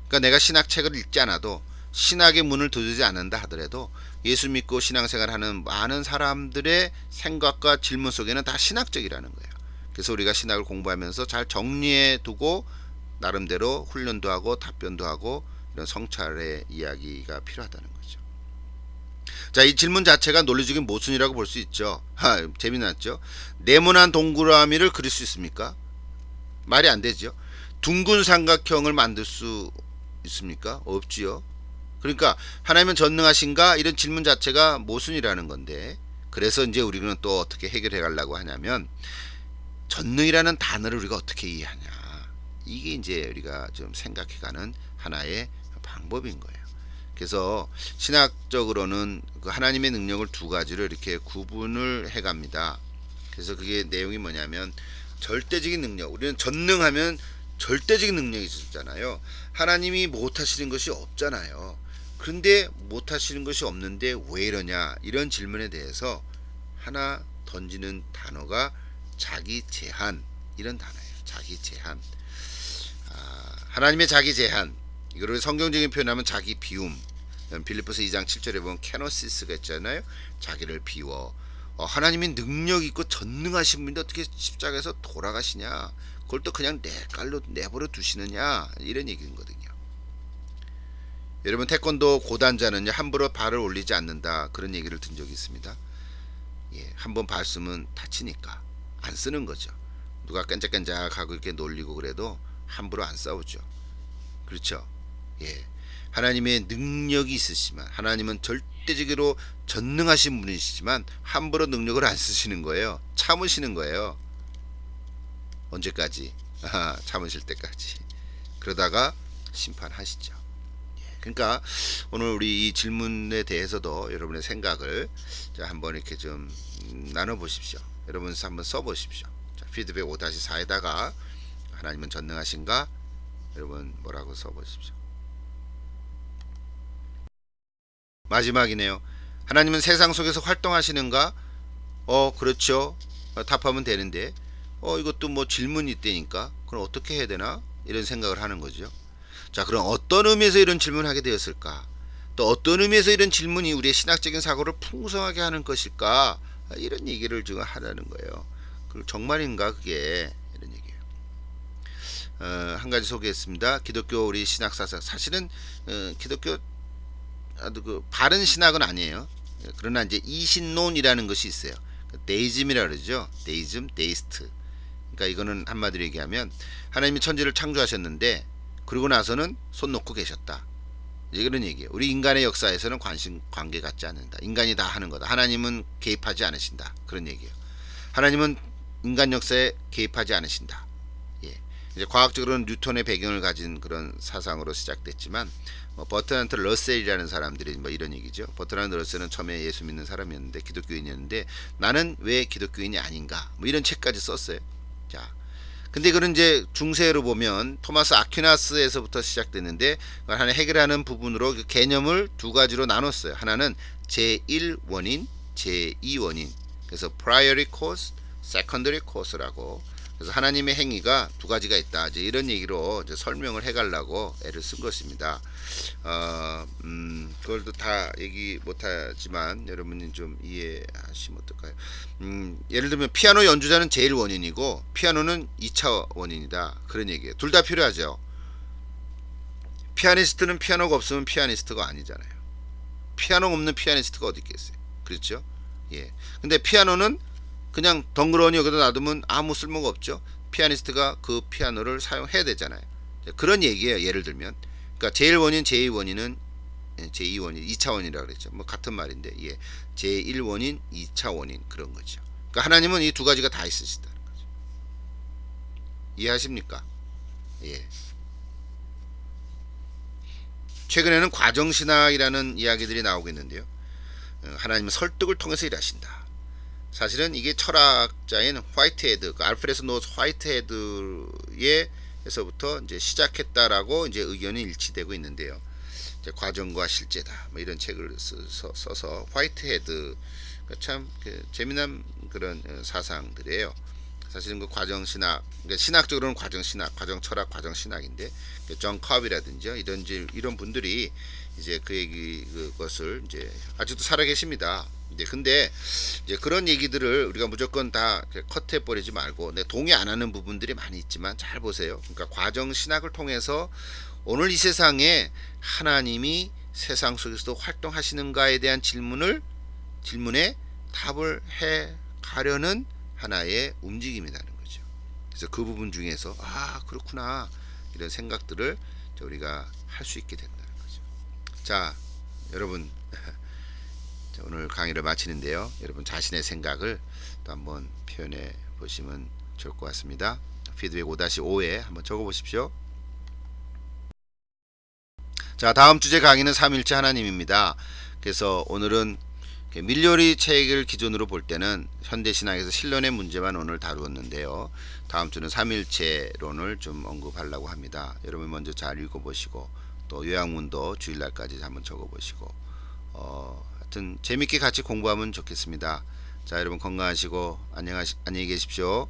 그러니까 내가 신학책을 읽지 않아도 신학의 문을 두드리지 않는다 하더라도 예수 믿고 신앙생활하는 많은 사람들의 생각과 질문 속에는 다 신학적이라는 거예요. 그래서 우리가 신학을 공부하면서 잘 정리해 두고 나름대로 훈련도 하고 답변도 하고 이런 성찰의 이야기가 필요하다는 거죠. 자, 이 질문 자체가 논리적인 모순이라고 볼 수 있죠. 재미났죠. 네모난 동그라미를 그릴 수 있습니까? 말이 안 되죠. 둥근 삼각형을 만들 수 있습니까? 없지요. 그러니까 하나님은 전능하신가? 이런 질문 자체가 모순이라는 건데, 그래서 이제 우리는 또 어떻게 해결해 가려고 하냐면 전능이라는 단어를 우리가 어떻게 이해하냐, 이게 이제 우리가 좀 생각해가는 하나의 방법인 거예요. 그래서 신학적으로는 그 하나님의 능력을 두 가지로 이렇게 구분을 해갑니다. 그래서 그게 내용이 뭐냐면 절대적인 능력, 우리는 전능하면 절대적인 능력이 있잖아요. 하나님이 못하시는 것이 없잖아요. 그런데 못하시는 것이 없는데 왜 이러냐, 이런 질문에 대해서 하나 던지는 단어가 자기 제한, 이런 단어예요. 자기 제한. 하나님의 자기 제한, 이거를 성경적인 표현하면 자기 비움. 빌립보서 2장 7절에 보면 케노시스가 있잖아요. 자기를 비워. 하나님이 능력 있고 전능하신 분인데 어떻게 십자가에서 돌아가시냐, 그걸 또 그냥 내 깔로 내버려 두시느냐, 이런 얘기인 거거든요. 여러분, 태권도 고단자는요 함부로 발을 올리지 않는다, 그런 얘기를 든 적이 있습니다. 예, 한번 발 쓰면 다치니까 안 쓰는 거죠. 누가 깐짝깐짝하고 이렇게 놀리고 그래도 함부로 안 싸우죠. 그렇죠. 예, 하나님의 능력이 있으시지만, 하나님은 절대적으로 전능하신 분이시지만 함부로 능력을 안 쓰시는 거예요. 참으시는 거예요. 언제까지? 참으실 때까지. 그러다가 심판하시죠. 그러니까 오늘 우리 이 질문에 대해서도 여러분의 생각을 자, 한번 이렇게 좀 나눠보십시오. 여러분 한번 써보십시오. 자, 피드백 5-4에다가 하나님은 전능하신가? 여러분 뭐라고 써보십시오. 마지막이네요. 하나님은 세상 속에서 활동하시는가? 그렇죠. 답하면 되는데 이것도 뭐 질문이 있다니까 그럼 어떻게 해야 되나? 이런 생각을 하는 거죠. 자, 그럼 어떤 의미에서 이런 질문을 하게 되었을까? 또 어떤 의미에서 이런 질문이 우리의 신학적인 사고를 풍성하게 하는 것일까? 이런 얘기를 지금 하라는 거예요. 그리고 정말인가 그게, 이런 얘기예요. 한 가지 소개했습니다. 기독교 우리 신학사상, 사실은 기독교 그 바른 신학은 아니에요. 그러나 이제 이신론이라는 것이 있어요. 데이즘이라 그러죠. 데이즘, 데이스트. 그러니까 이거는 한마디로 얘기하면 하나님이 천지를 창조하셨는데 그러고 나서는 손 놓고 계셨다, 이제 그런 얘기예요. 우리 인간의 역사에서는 관계 갖지 않는다. 인간이 다 하는 거다. 하나님은 개입하지 않으신다, 그런 얘기예요. 하나님은 인간 역사에 개입하지 않으신다. 예. 이제 과학적으로는 뉴턴의 배경을 가진 그런 사상으로 시작됐지만 버트란트 러셀이라는 사람들이 뭐 이런 얘기죠. 버트란트 러셀은 처음에 예수 믿는 사람이었는데 기독교인이었는데 나는 왜 기독교인이 아닌가, 뭐 이런 책까지 썼어요. 자, 근데 이거는 이제 중세로 보면 토마스 아퀴나스에서부터 시작됐는데 하나 해결하는 부분으로 그 개념을 두 가지로 나눴어요. 하나는 제1원인, 제2원인. 그래서 primary cause, secondary cause라고 그래서 하나님의 행위가 두 가지가 있다. 이제 이런 얘기로 이제 설명을 해가려고 애를 쓴 것입니다. 그걸 다 얘기 못하지만 여러분이 좀 이해하시면 어떨까요? 예를 들면 피아노 연주자는 제일 원인이고 피아노는 2차 원인이다. 그런 얘기예요. 둘 다 필요하죠. 피아니스트는 피아노가 없으면 피아니스트가 아니잖아요. 피아노 없는 피아니스트가 어디 있겠어요. 그렇죠? 예. 근데 피아노는 그냥 덩그러니 여기다 놔두면 아무 쓸모가 없죠. 피아니스트가 그 피아노를 사용해야 되잖아요. 그런 얘기예요. 예를 들면, 그러니까 제일 원인, 제2 원인은 제2 원인, 2차 원인이라고 그랬죠. 뭐 같은 말인데, 예, 제1 원인, 2차 원인 그런 거죠. 그러니까 하나님은 이 두 가지가 다 있으시다는 거죠. 이해하십니까? 예. 최근에는 과정신학이라는 이야기들이 나오고 있는데요. 하나님은 설득을 통해서 일하신다. 사실은 이게 철학자인 화이트헤드, 그 알프레드 노스 화이트헤드에서부터 이제 시작했다라고 이제 의견이 일치되고 있는데요. 이제 과정과 실제다, 뭐 이런 책을 써서 화이트헤드, 참 재미난 그런 사상들이에요. 사실은 그 과정 신학, 그러니까 신학적으로는 과정 신학, 과정 철학, 과정 신학인데 존 컵이라든지 이런 분들이 이제 그 얘기 그것을 이제 아직도 살아 계십니다. 근데 이제 그런 얘기들을 우리가 무조건 다 컷해 버리지 말고, 내 동의 안 하는 부분들이 많이 있지만 잘 보세요. 그러니까 과정 신학을 통해서 오늘 이 세상에 하나님이 세상 속에서도 활동하시는가에 대한 질문에 답을 해 가려는 하나의 움직임이라는 거죠. 그래서 그 부분 중에서 그렇구나, 이런 생각들을 우리가 할 수 있게 된다는 거죠. 자, 여러분, 오늘 강의를 마치는데요. 여러분 자신의 생각을 또 한번 표현해 보시면 좋을 것 같습니다. 피드백 5-5에 한번 적어 보십시오. 자, 다음 주제 강의는 삼일체 하나님입니다. 그래서 오늘은 밀요리 책을 기준으로 볼 때는 현대신학에서 신론의 문제만 오늘 다루었는데요. 다음 주는 삼일체론을 좀 언급하려고 합니다. 여러분 먼저 잘 읽어보시고 또 요약문도 주일날까지 한번 적어보시고 하여튼 재밌게 같이 공부하면 좋겠습니다. 자, 여러분 건강하시고 안녕히 계십시오.